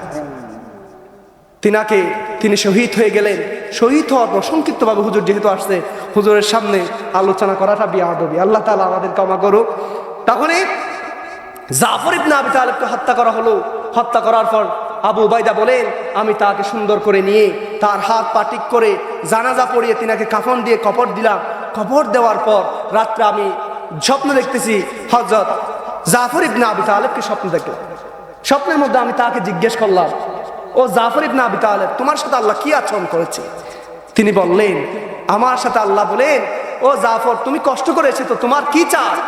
তিনি শহীদ হয়ে গেলেন। শহীদ হওয়ার পর সংক্ষিপ্তভাবে হুজুর যেহেতু আসছে, হুজুরের সামনে আলোচনা করাটা বিআদবি, আল্লাহ তাআলা আমাদের ক্ষমা করুক। তাহলে জাফর ইবনে আবি তালিবকে হত্যা করা হলো। হত্যা করার পর আবু উবাইদা বলেন, আমি তাকে সুন্দর করে নিয়ে তার হাত পা ঠিক করে জানাজা পড়িয়ে তিনাকে কাফন দিয়ে কবর দিলাম। কবর দেওয়ার পর রাত্রে আমি স্বপ্ন দেখতেছি, হযরত জাফর ইবনে আবি তালিবকে স্বপ্ন দেখলাম। স্বপ্নের মধ্যে আমি তাকে জিজ্ঞেস করলাম, ও জাফর ইবনে আবি তালিব, তোমার সাথে আল্লাহ কি আচরণ করেছে? তিনি বললেন, আমার সাথে আল্লাহ বলেন, ও জাফর, তুমি কষ্ট করে এসেছো, তোমার কি চাই?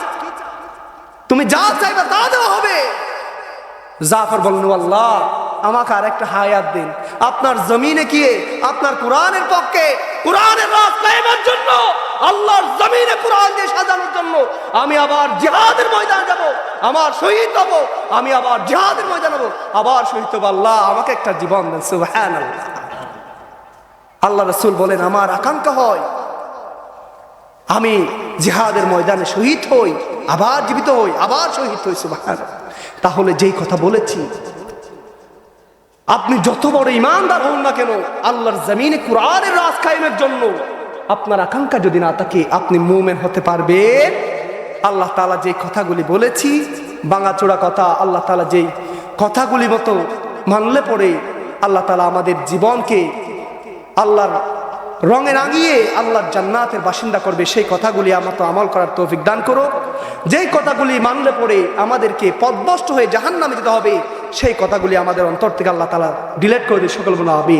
তুমি যা চাইবে তা দেওয়া হবে। জাফর বললেন, আল্লাহ আমাকে আর একটা হায়াত দিন, আপনার জমিনে গিয়ে আপনার কোরআনের পক্ষে, কোরআনের রাজ কায়েমের জন্য, আল্লাহর জমিনে কোরআন দিয়ে সাজানোর জন্য আমি আবার জিহাদের ময়দানে যাব, আমার শহীদ হব, আমি আবার জিহাদের ময়দানে যাব, আবার শহীদ হব। আল্লাহ আমাকে একটা জীবন দেন। সুবহানাল্লাহ। আল্লাহ রাসূল বলেন, আমার আকাঙ্ক্ষা হয় আমি জিহাদের ময়দানে শহীদ হই, আবার জীবিত হই, আবার শহীদ হই। সুবহানাল্লাহ। তাহলে যেই কথা বলেছি, আপনি যত বড় ইমানদার হন না কেন, আল্লাহর জমিনে কোরআনের রাজ কায়েমের জন্য আপনার আকাঙ্ক্ষা যদি না থাকে, আপনি মুমিন হতে পারবেন? আল্লাহ তাআলা যে কথাগুলি বলেছি, ভাঙাচোরা কথা, আল্লাহ তাআলা যেই কথাগুলি মতো মানলে পড়ে আল্লাহ তাআলা আমাদের জীবনকে আল্লাহর রঙে রাঙিয়ে আল্লাহর জান্নাতের বাসিন্দা করবে। সেই কথাগুলি আমাকে আমল করার তৌফিক দান করো। যেই কথাগুলি মানলে পড়ে আমাদেরকে পথভ্রষ্ট হয়ে জাহান্নামে যেতে হবে, সেই কথাগুলি আমাদের অন্তর থেকে আল্লাহ তাআলা ডিলিট করে দিয়ে সকল বলা হবে।